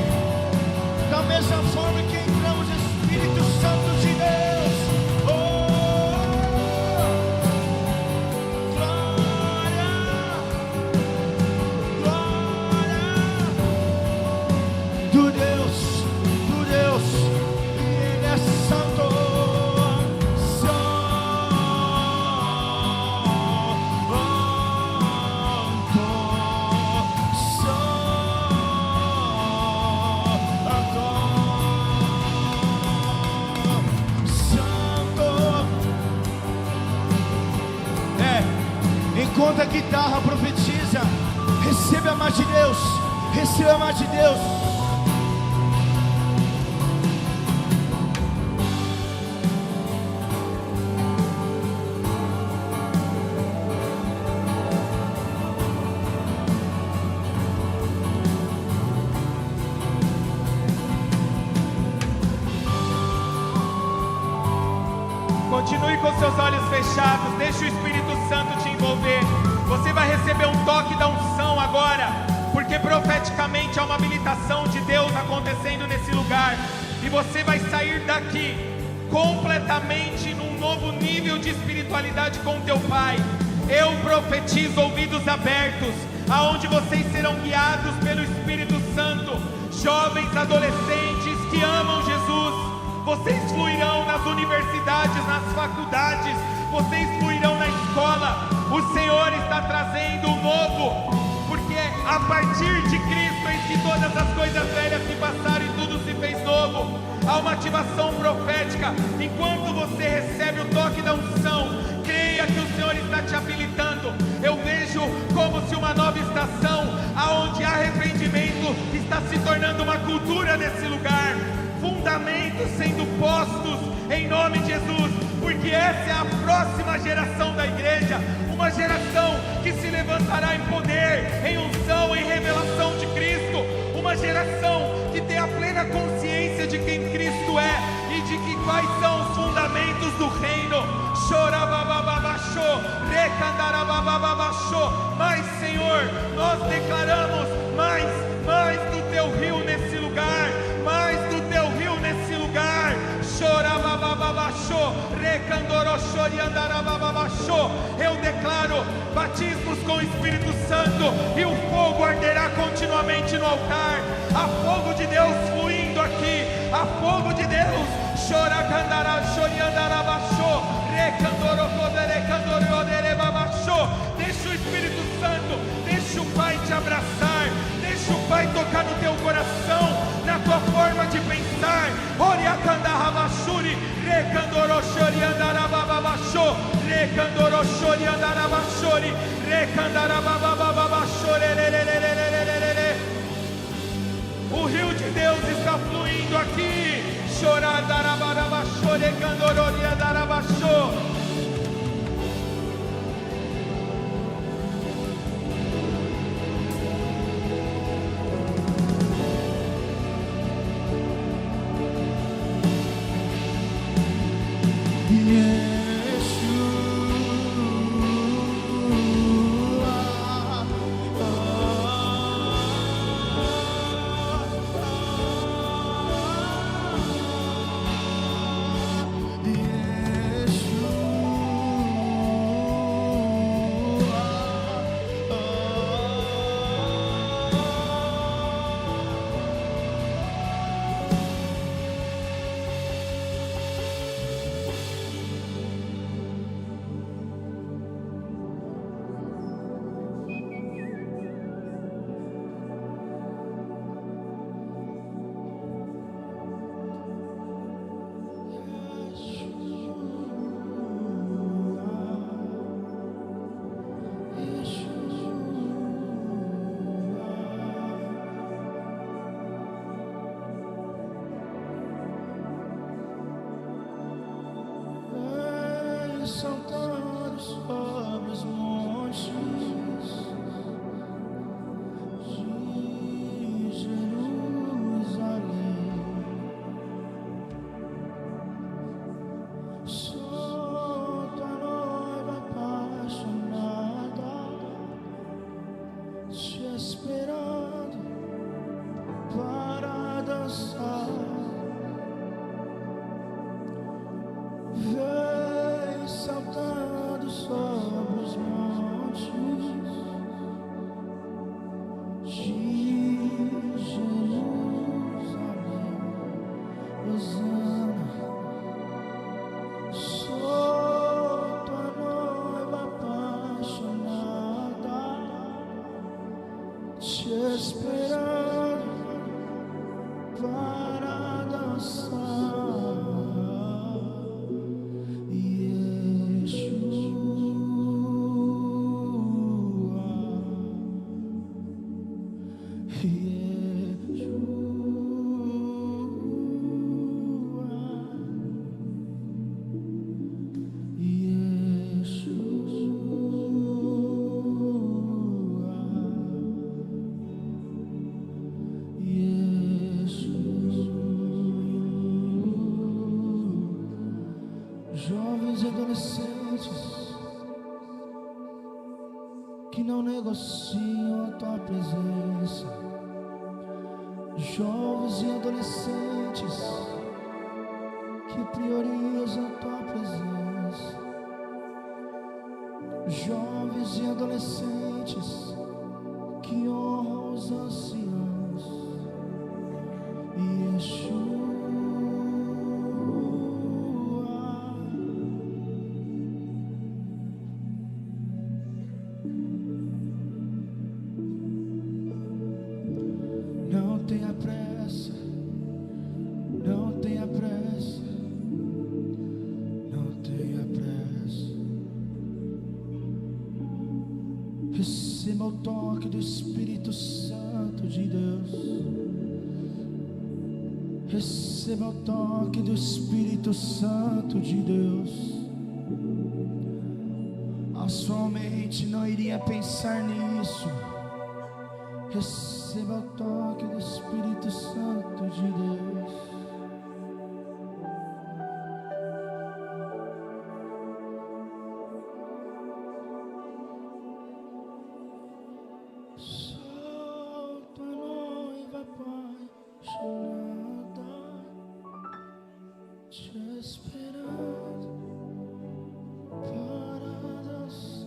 da mesma forma que entramos. Espírito Santo de Deus, oh, glória, glória, do Deus, e Ele é santo, enquanto a guitarra profetiza, receba a mais de Deus, receba a mais de Deus. Continue com seus olhos fechados, deixe o Espírito Santo te envolver. Você vai receber um toque da unção agora, porque profeticamente há uma habilitação de Deus acontecendo nesse lugar. E você vai sair daqui completamente num novo nível de espiritualidade com teu Pai. Eu profetizo ouvidos abertos, aonde vocês serão guiados pelo Espírito Santo. Jovens, adolescentes que amam Jesus, vocês fluirão nas universidades, nas faculdades, vocês fluirão na escola. O Senhor está trazendo um novo, porque a partir de Cristo em que todas as coisas velhas se passaram e tudo se fez novo. Há uma ativação profética. Enquanto você recebe o toque da unção, creia que o Senhor está te habilitando. Eu vejo como se uma nova estação, aonde há arrependimento, está se tornando uma cultura nesse lugar. Fundamentos sendo postos em nome de Jesus, porque essa é a próxima geração da igreja, uma geração que se levantará em poder, em unção, em revelação de Cristo, uma geração que tem a plena consciência de quem Cristo é e de que quais são os fundamentos do reino. Mas, Senhor, nós declaramos mais do teu rio nesse lugar, mais do teu rio nesse lugar. Eu declaro batismos com o Espírito Santo e o fogo arderá continuamente no altar. Há fogo de Deus fluindo aqui, há fogo de Deus. Deixa o Espírito Santo, deixa o Pai te abraçar, deixa o Pai tocar no teu coração, na tua forma de pensar. O rio de Deus está fluindo aqui. Saltando sobre os montes de Jerusalém, sou tua noiva apaixonada, te esperando para dançar. Vem saltando sobre os montes de Jerusalém, Hosana. Sou tua noiva apaixonada, te esperando para dançar. Jovem e adolescentes que não negociam a tua presença, jovens e adolescentes que priorizam a tua presença, jovens e adolescentes que honram os anciãos, e Yeshua. Não tenha pressa, não tenha pressa, não tenha pressa. Receba o toque do Espírito Santo de Deus. Receba o toque do Espírito Santo de Deus. A sua mente não iria pensar nisso. Receba o toque do Espírito Santo de Deus. Solta a noiva apaixonada, te esperando para dançar.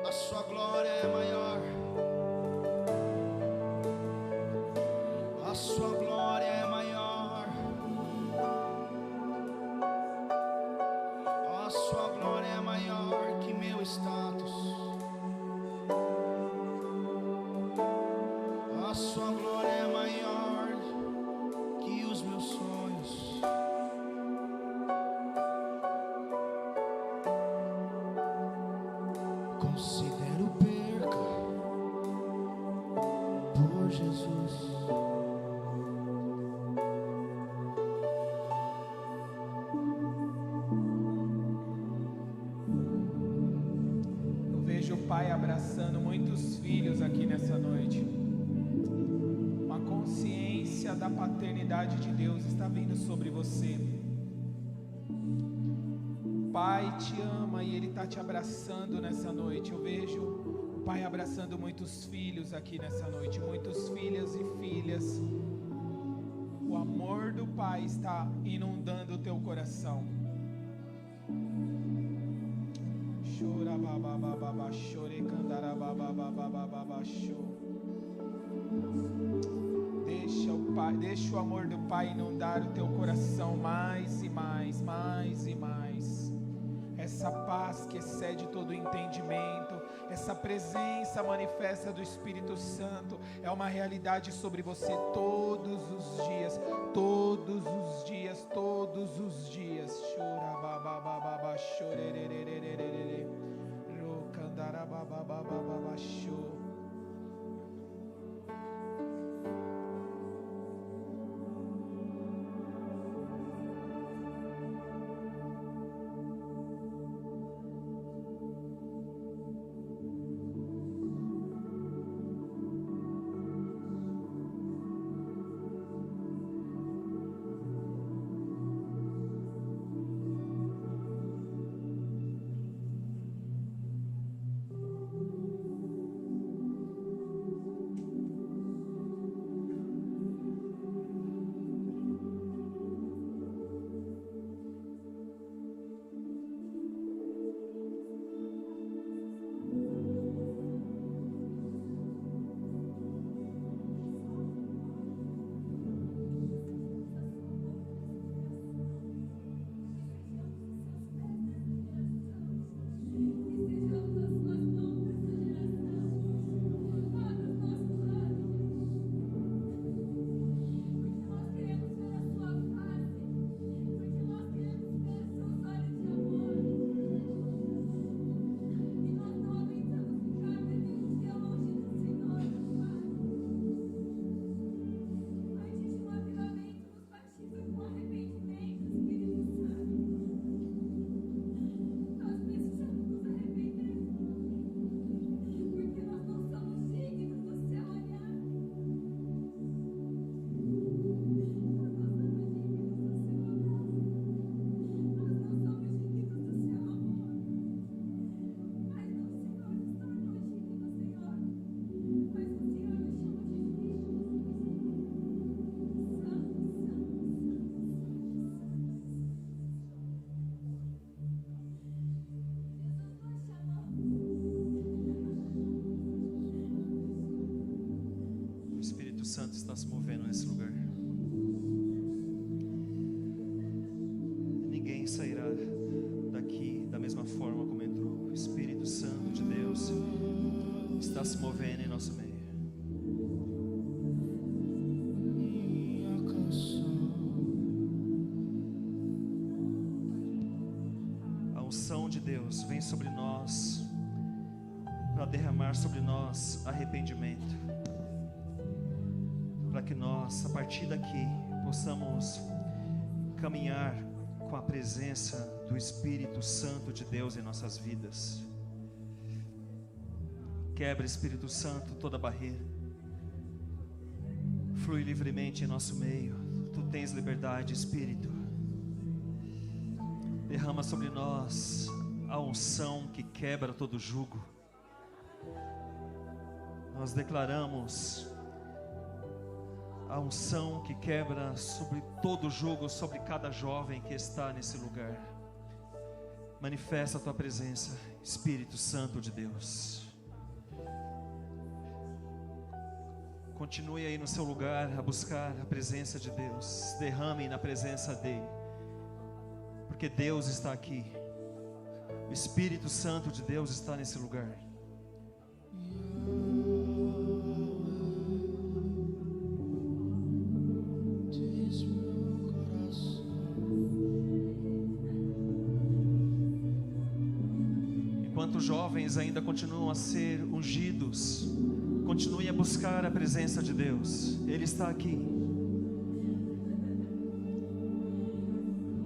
A sua glória é maior. A sua glória é maior. A sua glória é maior que meu status. A sua glória é maior que os meus sonhos. Considero perca por Jesus. Eu vejo o Pai abraçando muitos filhos aqui nessa noite. Uma consciência da paternidade de Deus está vindo sobre você. O Pai te ama e Ele está te abraçando nessa noite. Eu vejo o Pai abraçando muitos filhos aqui nessa noite, muitos filhos e filhas. O amor do Pai está inundando o teu coração. Chora babá, chore candará babá, deixa o amor do Pai inundar o teu coração mais e mais, mais e mais. Essa paz que excede todo o entendimento, essa presença manifesta do Espírito Santo é uma realidade sobre você todos os dias, todos os dias, todos os dias. Chora babá, chorerererererere, rocandará babá, chora. se movendo nesse lugar. Ninguém sairá daqui da mesma forma como entrou. O Espírito Santo de Deus está se movendo em nosso meio. A unção de Deus vem sobre nós para derramar sobre nós arrependimento, para que nós, a partir daqui, possamos caminhar com a presença do Espírito Santo de Deus em nossas vidas. Quebra, Espírito Santo, toda barreira. Flui livremente em nosso meio. Tu tens liberdade, Espírito. Derrama sobre nós a unção que quebra todo jugo. Nós declaramos a unção que quebra sobre todo jugo, sobre cada jovem que está nesse lugar. Manifesta a tua presença, Espírito Santo de Deus. Continue aí no seu lugar a buscar a presença de Deus. Derrame na presença dele, porque Deus está aqui. O Espírito Santo de Deus está nesse lugar. Enquanto jovens ainda continuam a ser ungidos, continue a buscar a presença de Deus. Ele está aqui.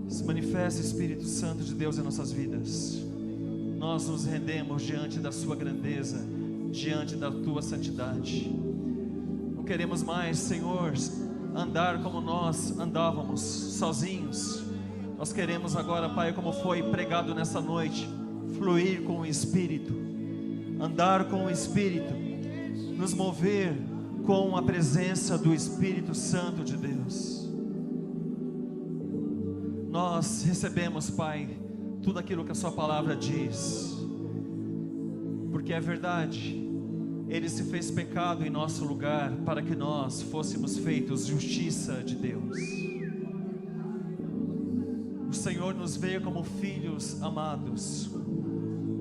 Se manifesta, Espírito Santo de Deus, em nossas vidas. Nós nos rendemos diante da sua grandeza, diante da tua santidade. Não queremos mais, Senhor, andar como nós andávamos, sozinhos. Nós queremos agora, Pai, como foi pregado nessa noite, fluir com o Espírito, andar com o Espírito, nos mover com a presença do Espírito Santo de Deus. Nós recebemos, Pai, tudo aquilo que a sua palavra diz, porque é verdade. Ele se fez pecado em nosso lugar para que nós fôssemos feitos justiça de Deus. O Senhor nos vê como filhos amados.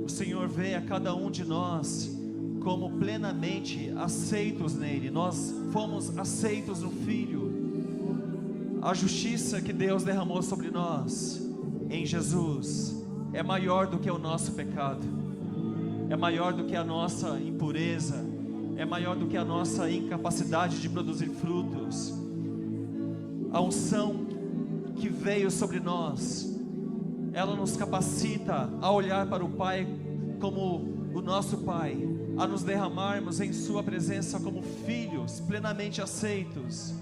O Senhor vê a cada um de nós como plenamente aceitos nele. Nós fomos aceitos no Filho. A justiça que Deus derramou sobre nós em Jesus é maior do que o nosso pecado, é maior do que a nossa impureza, é maior do que a nossa incapacidade de produzir frutos. A unção que veio sobre nós, ela nos capacita a olhar para o Pai como o nosso Pai, a nos derramarmos em sua presença como filhos plenamente aceitos.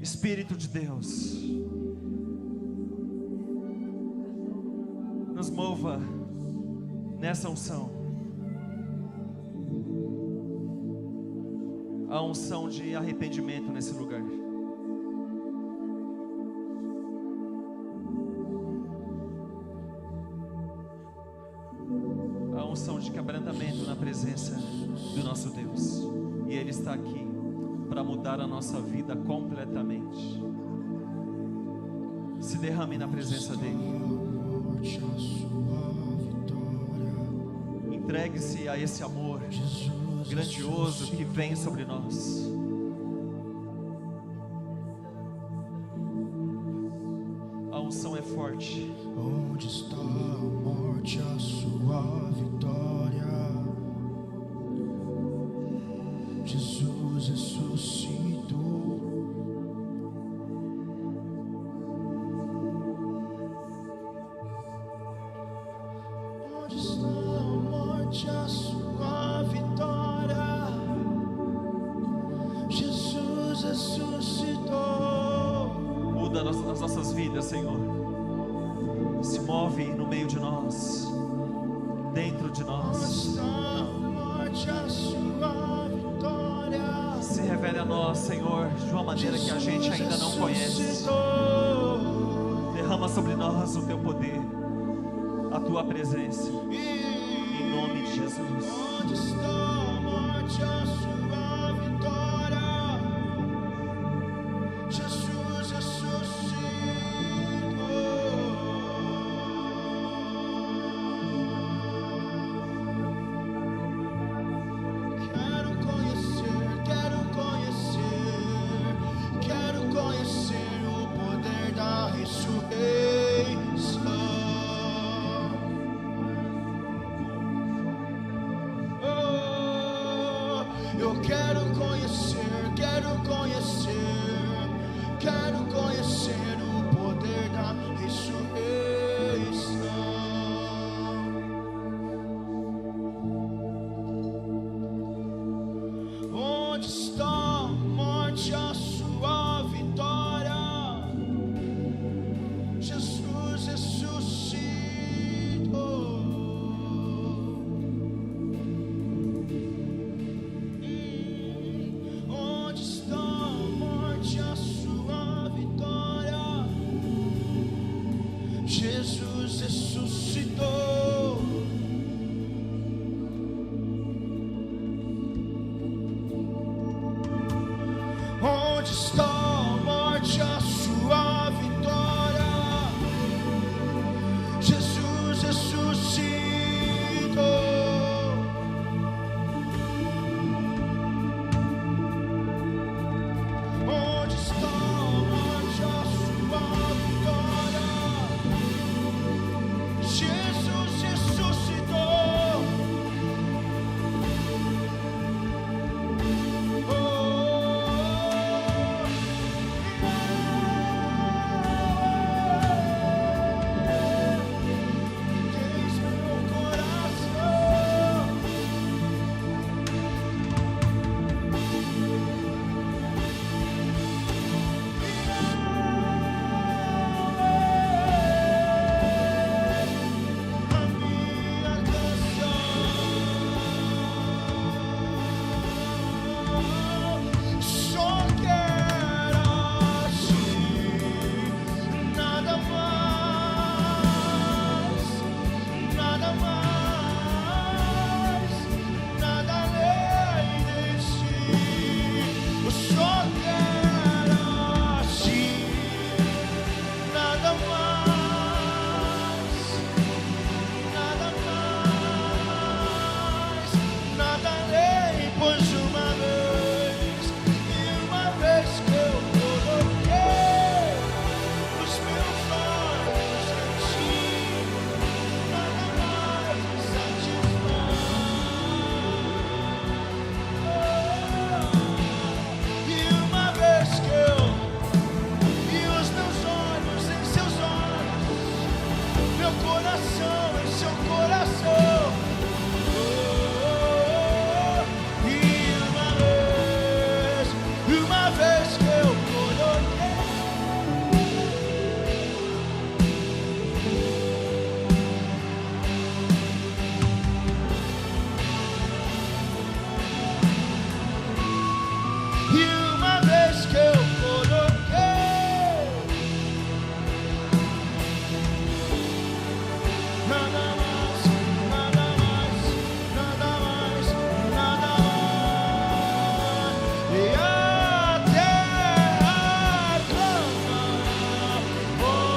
Espírito de Deus, nos mova nessa unção, a unção de arrependimento nesse lugar. A unção de quebrantamento na presença do nosso Deus. E Ele está aqui para mudar a nossa vida completamente. Se derrame na presença dEle. Entregue-se a esse amor grandioso que vem sobre nós. A unção é forte. Onde está a morte, a sua vitória? Jesus ressuscitou. Onde está a morte, a sua vitória? Jesus ressuscitou. Muda as nossas vidas, Senhor. Se move no meio de nós, dentro de nós. Se revele a nós, Senhor, de uma maneira que a gente ainda não conhece. Derrama sobre nós o teu poder, a tua presença, em nome de Jesus. Onde está a morte, a sua vitória? Eu quero conhecer, quero conhecer o poder da ressurreição. Onde está, morte, a sua vitória? Jesus ressuscitou. Onde está, morte, a sua vitória? Jesus ressuscitou. Onde está, morte, a sua vitória? Jesus ressuscitou. Onde está, morte, a sua vitória? Jesus ressuscitou. Diz meu coração. A minha canção só quero assim, nada mais, nada mais, nada além de si. Eu só quero assim, nada mais, nada mais, nada além, pois uma vez que eu coloquei os meus olhos em ti, nada mais me satisfaz. E uma vez que eu vi os meus olhos em seus olhos, meu coração em seu coração. E uma vez que eu coloquei e uma vez que eu coloquei nada mais, nada mais, nada mais, nada mais. E a terra clama, oh,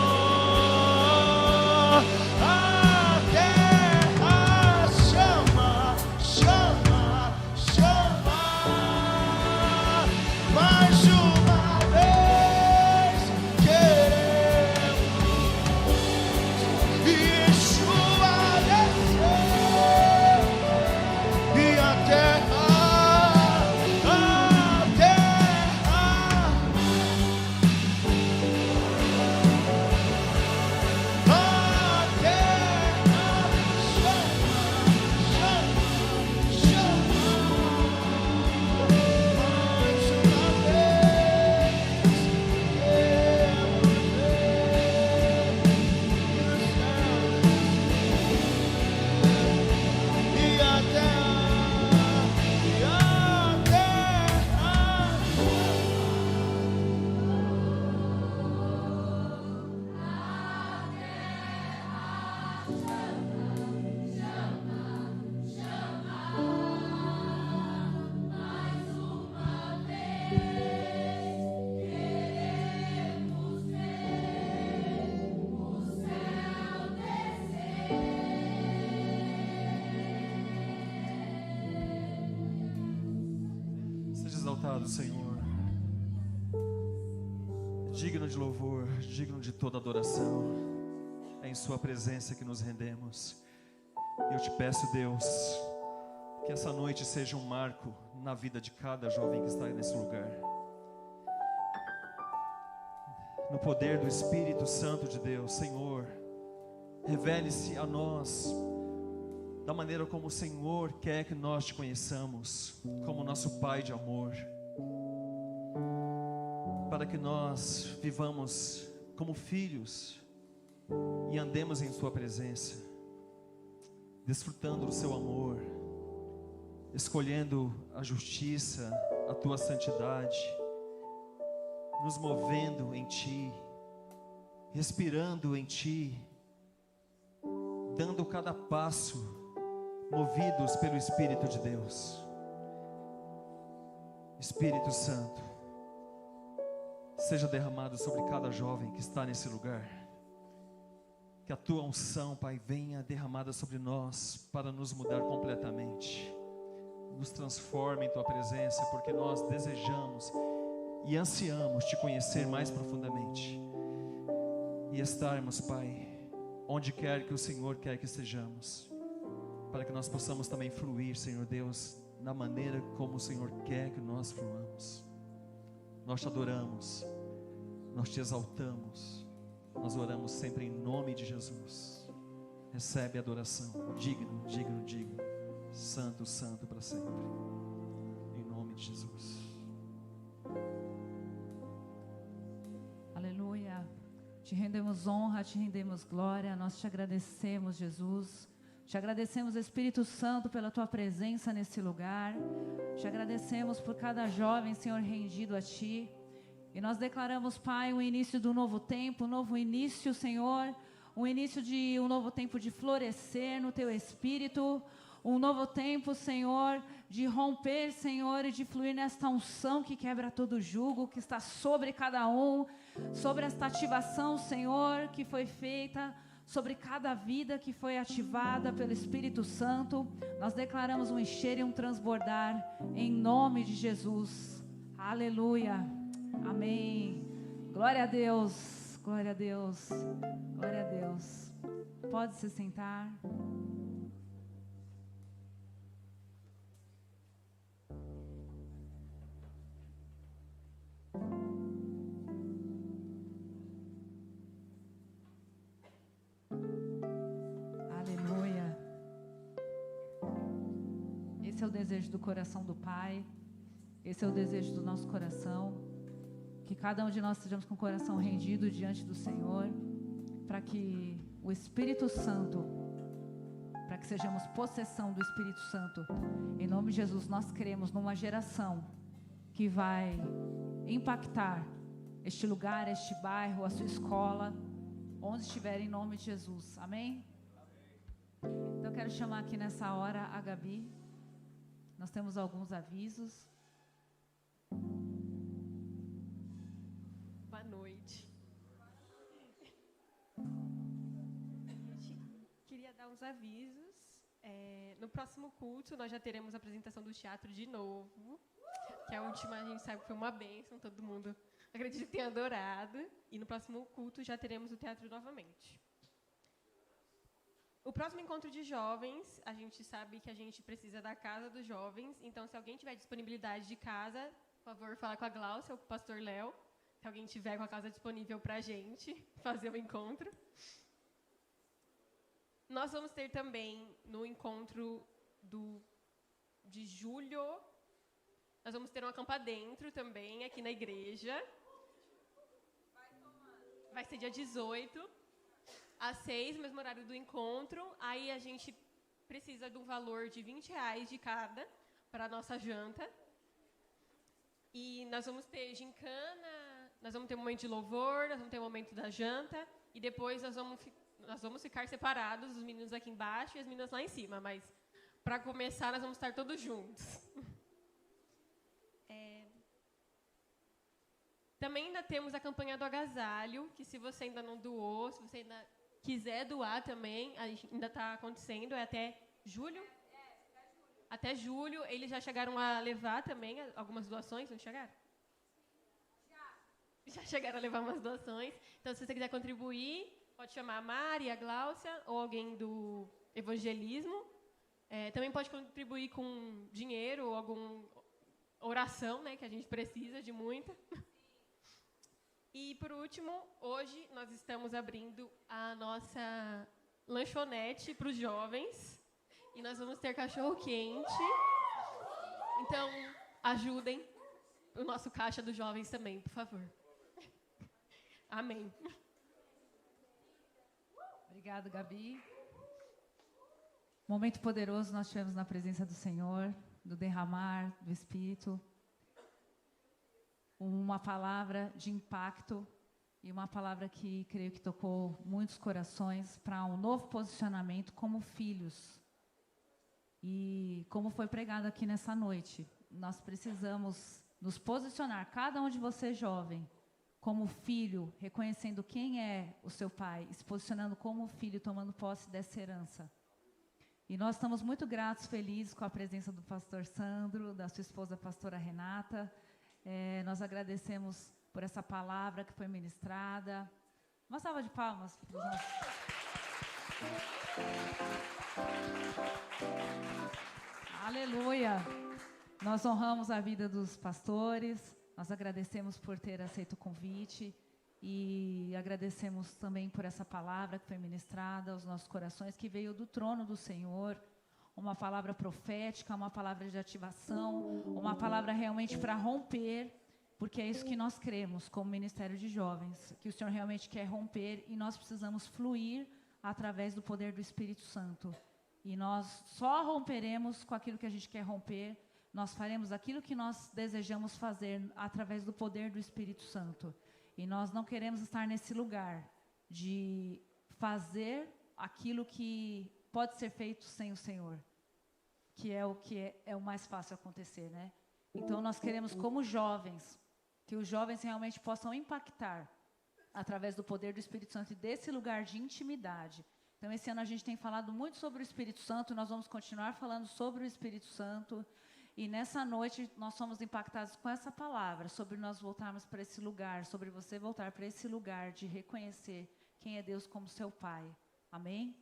a terra chama, chama, chama. Mais uma vez queremos e Yeshua desceu e a terra, exaltado, Senhor. Digno de louvor, digno de toda adoração. É em Sua presença que nos rendemos. Eu te peço, Deus, Que essa noite seja um marco na vida de cada jovem que está nesse lugar. No poder do Espírito Santo de Deus, Senhor, revele-se a nós da maneira como o Senhor quer que nós te conheçamos, como nosso Pai de amor, para que nós vivamos como filhos e andemos em Sua presença, desfrutando do Seu amor, escolhendo a justiça, a Tua santidade, nos movendo em Ti, respirando em Ti, dando cada passo, movidos pelo Espírito de Deus. Espírito Santo, seja derramado sobre cada jovem que está nesse lugar. Que a Tua unção, Pai, venha derramada sobre nós para nos mudar completamente. Nos transforme em Tua presença, porque nós desejamos e ansiamos Te conhecer mais profundamente e estarmos, Pai, onde quer que o Senhor quer que estejamos, para que nós possamos também fluir, Senhor Deus, da maneira como o Senhor quer que nós fluamos. Nós Te adoramos, nós Te exaltamos, nós oramos sempre em nome de Jesus. Recebe a adoração, digno, digno, digno, santo, santo para sempre, em nome de Jesus. Aleluia. Te rendemos honra, Te rendemos glória, nós Te agradecemos, Jesus. Te agradecemos, Espírito Santo, pela Tua presença nesse lugar. Te agradecemos por cada jovem, Senhor, rendido a Ti. E nós declaramos, Pai, o início do novo tempo, um novo início, Senhor, um início de um novo tempo de florescer no Teu Espírito, um novo tempo, Senhor, de romper, Senhor, e de fluir nesta unção que quebra todo jugo, que está sobre cada um, sobre esta ativação, Senhor, que foi feita, sobre cada vida que foi ativada pelo Espírito Santo. Nós declaramos um encher e um transbordar em nome de Jesus. Aleluia. Amém. Glória a Deus. Glória a Deus. Glória a Deus. Pode se sentar. Esse é o desejo do coração do Pai. Esse é o desejo do nosso coração. Que cada um de nós estejamos com o coração rendido diante do Senhor, para que o Espírito Santo, para que sejamos possessão do Espírito Santo. Em nome de Jesus, nós cremos numa geração que vai impactar este lugar, este bairro, a sua escola, onde estiver, em nome de Jesus. Amém? Então eu quero chamar aqui nessa hora a Gabi. Nós temos alguns avisos. Boa noite. Queria dar uns avisos. No próximo culto, nós já teremos a apresentação do teatro de novo. Que a última, a gente sabe que foi uma bênção. Todo mundo, acredito que tenha adorado. E no próximo culto já teremos o teatro novamente. O próximo encontro de jovens, a gente sabe que a gente precisa da casa dos jovens. Então, se alguém tiver disponibilidade de casa, por favor, fala com a Glaucia ou com o pastor Léo. Se alguém tiver com a casa disponível para a gente fazer o encontro. Nós vamos ter também, no encontro de julho, nós vamos ter um acampa dentro também, aqui na igreja. Vai ser dia 18. Às 6, mesmo horário do encontro. Aí a gente precisa de um valor de R$20 de cada para a nossa janta. E nós vamos ter gincana, nós vamos ter um momento de louvor, nós vamos ter um momento da janta. E depois nós vamos ficar separados, os meninos aqui embaixo e as meninas lá em cima. Mas para começar, nós vamos estar todos juntos. Também ainda temos a campanha do agasalho, que se você ainda não doou, se você ainda quiser doar também, ainda está acontecendo, é até julho? Até julho. Eles já chegaram a levar também algumas doações, não chegaram? Já chegaram a levar umas doações. Então, se você quiser contribuir, pode chamar a Mari, a Gláucia, ou alguém do evangelismo. Também pode contribuir com dinheiro ou alguma oração, né, que a gente precisa de muita. E, por último, hoje nós estamos abrindo a nossa lanchonete para os jovens. E nós vamos ter cachorro-quente. Então, ajudem o nosso caixa dos jovens também, por favor. Amém. Obrigada, Gabi. Momento poderoso nós tivemos na presença do Senhor, do derramar do Espírito. Uma palavra de impacto e uma palavra que creio que tocou muitos corações para um novo posicionamento como filhos. E como foi pregado aqui nessa noite, nós precisamos nos posicionar, cada um de vocês jovem, como filho, reconhecendo quem é o seu pai, se posicionando como filho, tomando posse dessa herança. E nós estamos muito gratos, felizes com a presença do pastor Sandro, da sua esposa, a pastora Renata. Nós agradecemos por essa palavra que foi ministrada. Uma salva de palmas para os nossos... Aleluia! Nós honramos a vida dos pastores, nós agradecemos por ter aceito o convite e agradecemos também por essa palavra que foi ministrada aos nossos corações, que veio do trono do Senhor, uma palavra profética, uma palavra de ativação, uma palavra realmente para romper, porque é isso que nós cremos como Ministério de Jovens, que o Senhor realmente quer romper e nós precisamos fluir através do poder do Espírito Santo. E nós só romperemos com aquilo que a gente quer romper, nós faremos aquilo que nós desejamos fazer através do poder do Espírito Santo. E nós não queremos estar nesse lugar de fazer aquilo que pode ser feito sem o Senhor, que é o mais fácil acontecer, né? Então nós queremos, como jovens, que os jovens realmente possam impactar através do poder do Espírito Santo e desse lugar de intimidade. Então esse ano a gente tem falado muito sobre o Espírito Santo, nós vamos continuar falando sobre o Espírito Santo. E nessa noite nós somos impactados com essa palavra, sobre nós voltarmos para esse lugar, sobre você voltar para esse lugar de reconhecer quem é Deus como seu Pai. Amém?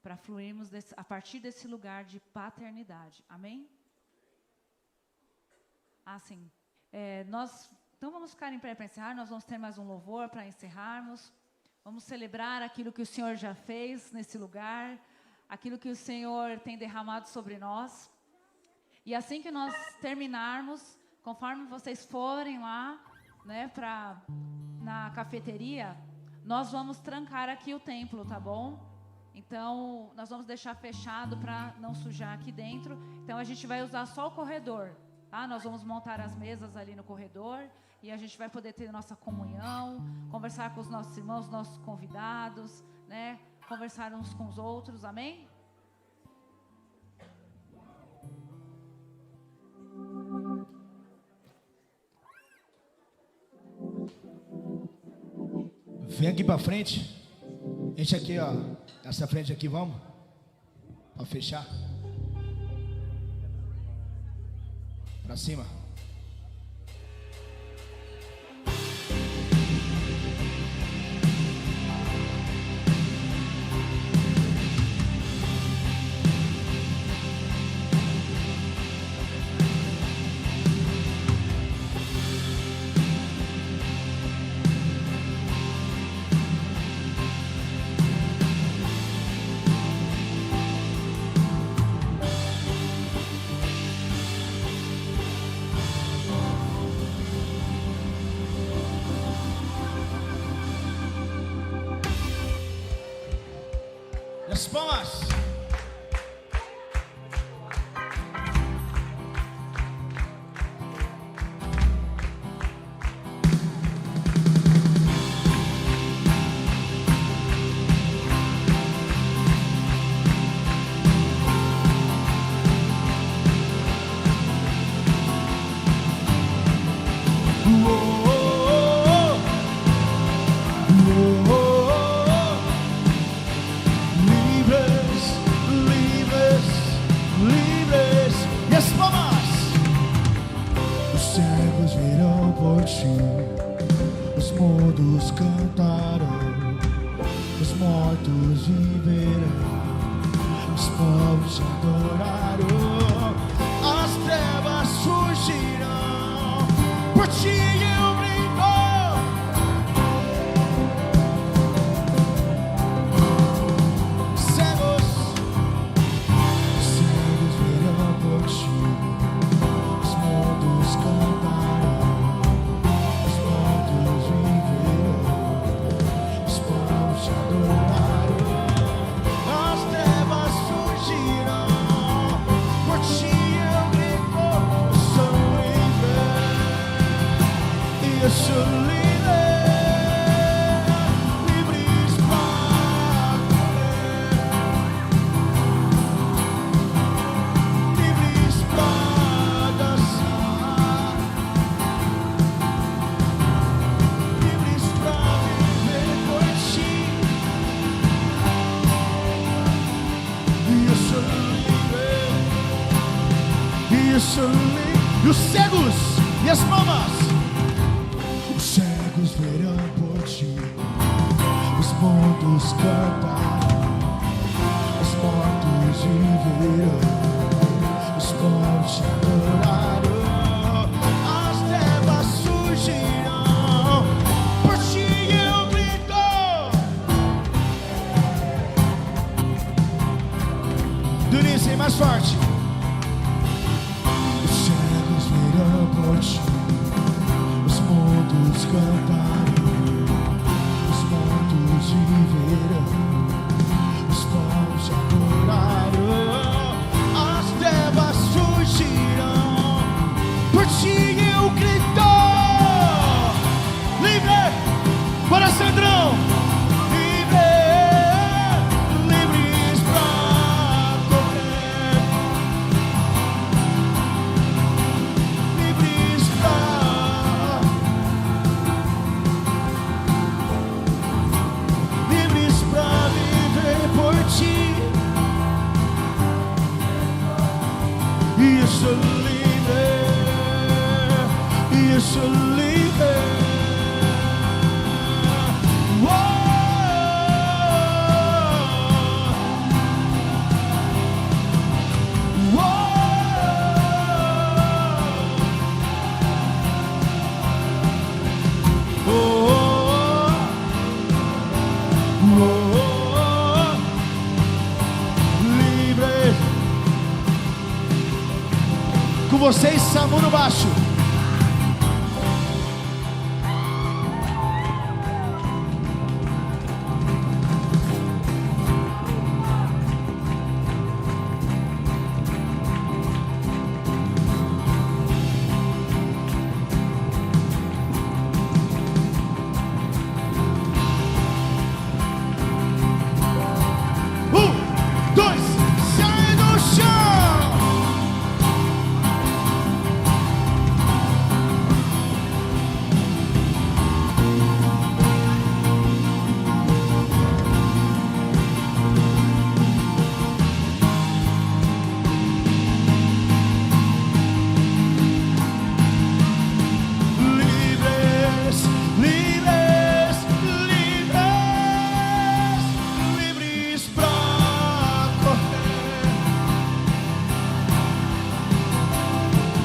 Para fluirmos a partir desse lugar de paternidade. Amém? Assim, então vamos ficar em pé para encerrar, nós vamos ter mais um louvor para encerrarmos. Vamos celebrar aquilo que o Senhor já fez nesse lugar, aquilo que o Senhor tem derramado sobre nós. E assim que nós terminarmos, conforme vocês forem lá, né, na cafeteria, nós vamos trancar aqui o templo, tá bom? Então, nós vamos deixar fechado para não sujar aqui dentro. Então, a gente vai usar só o corredor, tá? Nós vamos montar as mesas ali no corredor e a gente vai poder ter nossa comunhão, conversar com os nossos irmãos, nossos convidados, né? Conversar uns com os outros, amém? Vem aqui pra frente. Gente aqui, ó. Nessa frente aqui, vamos? Pra fechar. Pra cima. As palmas. Os mudos cantarão, os mortos viverão, os povos te adorar. As trevas fugirão, por ti eu brinco. Cegos verão por ti, os mundos cantarão, os montes viverão, os povos te adorarão. As trevas fugirão, por ti eu grito, eu sou livre, eu sou livre. Livres para correr, livres para dançar, livres para viver por ti. Eu sou livre, eu sou livre. E os cegos e as mamas, os cegos verão por ti, os mundos cantarão, os mortos viverão, os povos te adorarão. As trevas surgirão, por ti eu grito. Dunice, mais forte. Os cegos verão por ti, os mundos cantarão, os mortos viverão, os povos te adorarão. As trevas fugirão, por ti eu grito. Livre, bora Sandrão. Livre, livres pra correr, livres pra viver por ti. E eu sou livre, e eu sou livre. Livre. Com vocês, Samu no baixo. Dois, sai do chão. Livres, livres, livres, livres pra correr,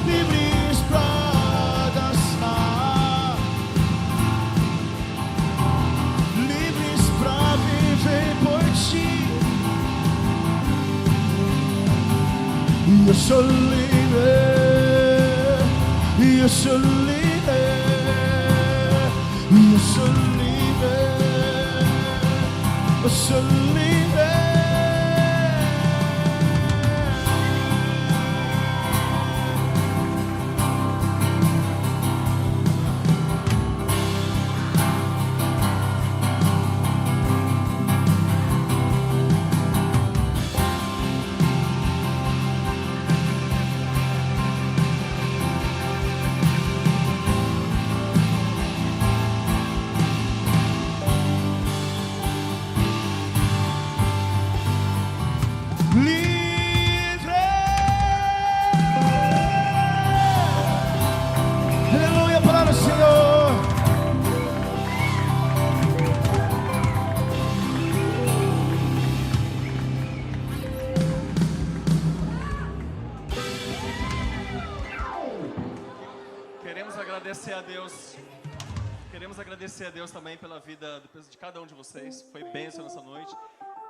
livres pra dançar, livres pra viver por ti. E eu sou livre, e eu sou livre, e eu sou livre, eu sou livre. agradecer a Deus. Queremos agradecer a Deus também pela vida de cada um de vocês. Foi bênção nessa noite.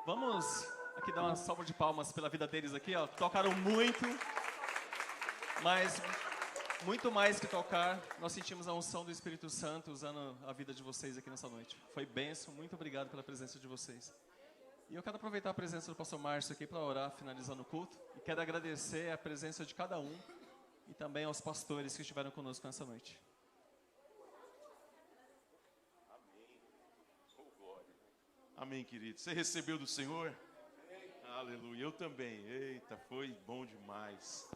Vamos aqui dar uma salva de palmas pela vida deles aqui, ó. Tocaram muito, mas muito mais que tocar, nós sentimos a unção do Espírito Santo usando a vida de vocês aqui nessa noite. Foi bênção, muito obrigado pela presença de vocês. E eu quero aproveitar a presença do pastor Márcio aqui para orar, finalizando o culto. E quero agradecer a presença de cada um e também aos pastores que estiveram conosco nessa noite. Amém, querido. Você recebeu do Senhor? Aleluia. Eu também. Eita, foi bom demais.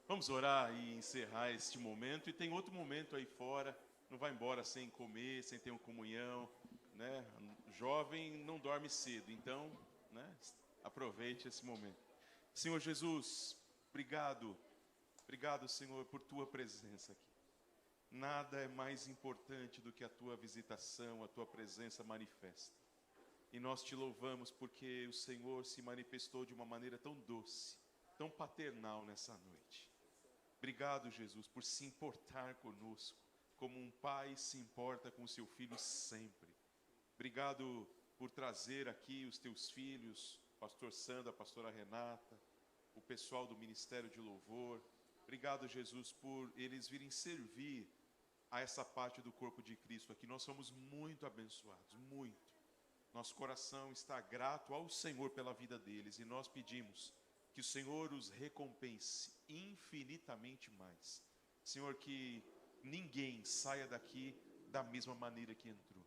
Vamos orar e encerrar este momento. E tem outro momento aí fora. Não vai embora sem comer, sem ter uma comunhão, né? Jovem não dorme cedo. Então, né? Aproveite esse momento. Senhor Jesus, obrigado. Obrigado, Senhor, por tua presença aqui. Nada é mais importante do que a tua visitação, a tua presença manifesta. E nós te louvamos porque o Senhor se manifestou de uma maneira tão doce, tão paternal nessa noite. Obrigado, Jesus, por se importar conosco, como um pai se importa com o seu filho sempre. Obrigado por trazer aqui os teus filhos, pastor Sandro, a pastora Renata, o pessoal do Ministério de Louvor. Obrigado, Jesus, por eles virem servir a essa parte do corpo de Cristo aqui. Nós somos muito abençoados, muito. Nosso coração está grato ao Senhor pela vida deles e nós pedimos que o Senhor os recompense infinitamente mais. Senhor, que ninguém saia daqui da mesma maneira que entrou.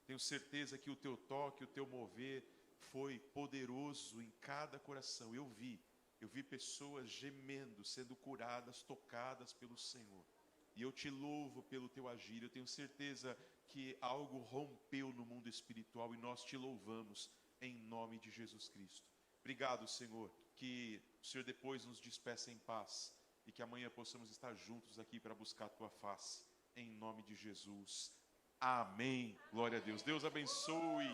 Tenho certeza que o teu toque, o teu mover foi poderoso em cada coração. Eu vi pessoas gemendo, sendo curadas, tocadas pelo Senhor. E eu te louvo pelo teu agir. Eu tenho certeza que algo rompeu no mundo espiritual e nós te louvamos em nome de Jesus Cristo. Obrigado, Senhor, que o Senhor depois nos despeça em paz e que amanhã possamos estar juntos aqui para buscar a tua face, em nome de Jesus. Amém. Glória a Deus. Deus abençoe.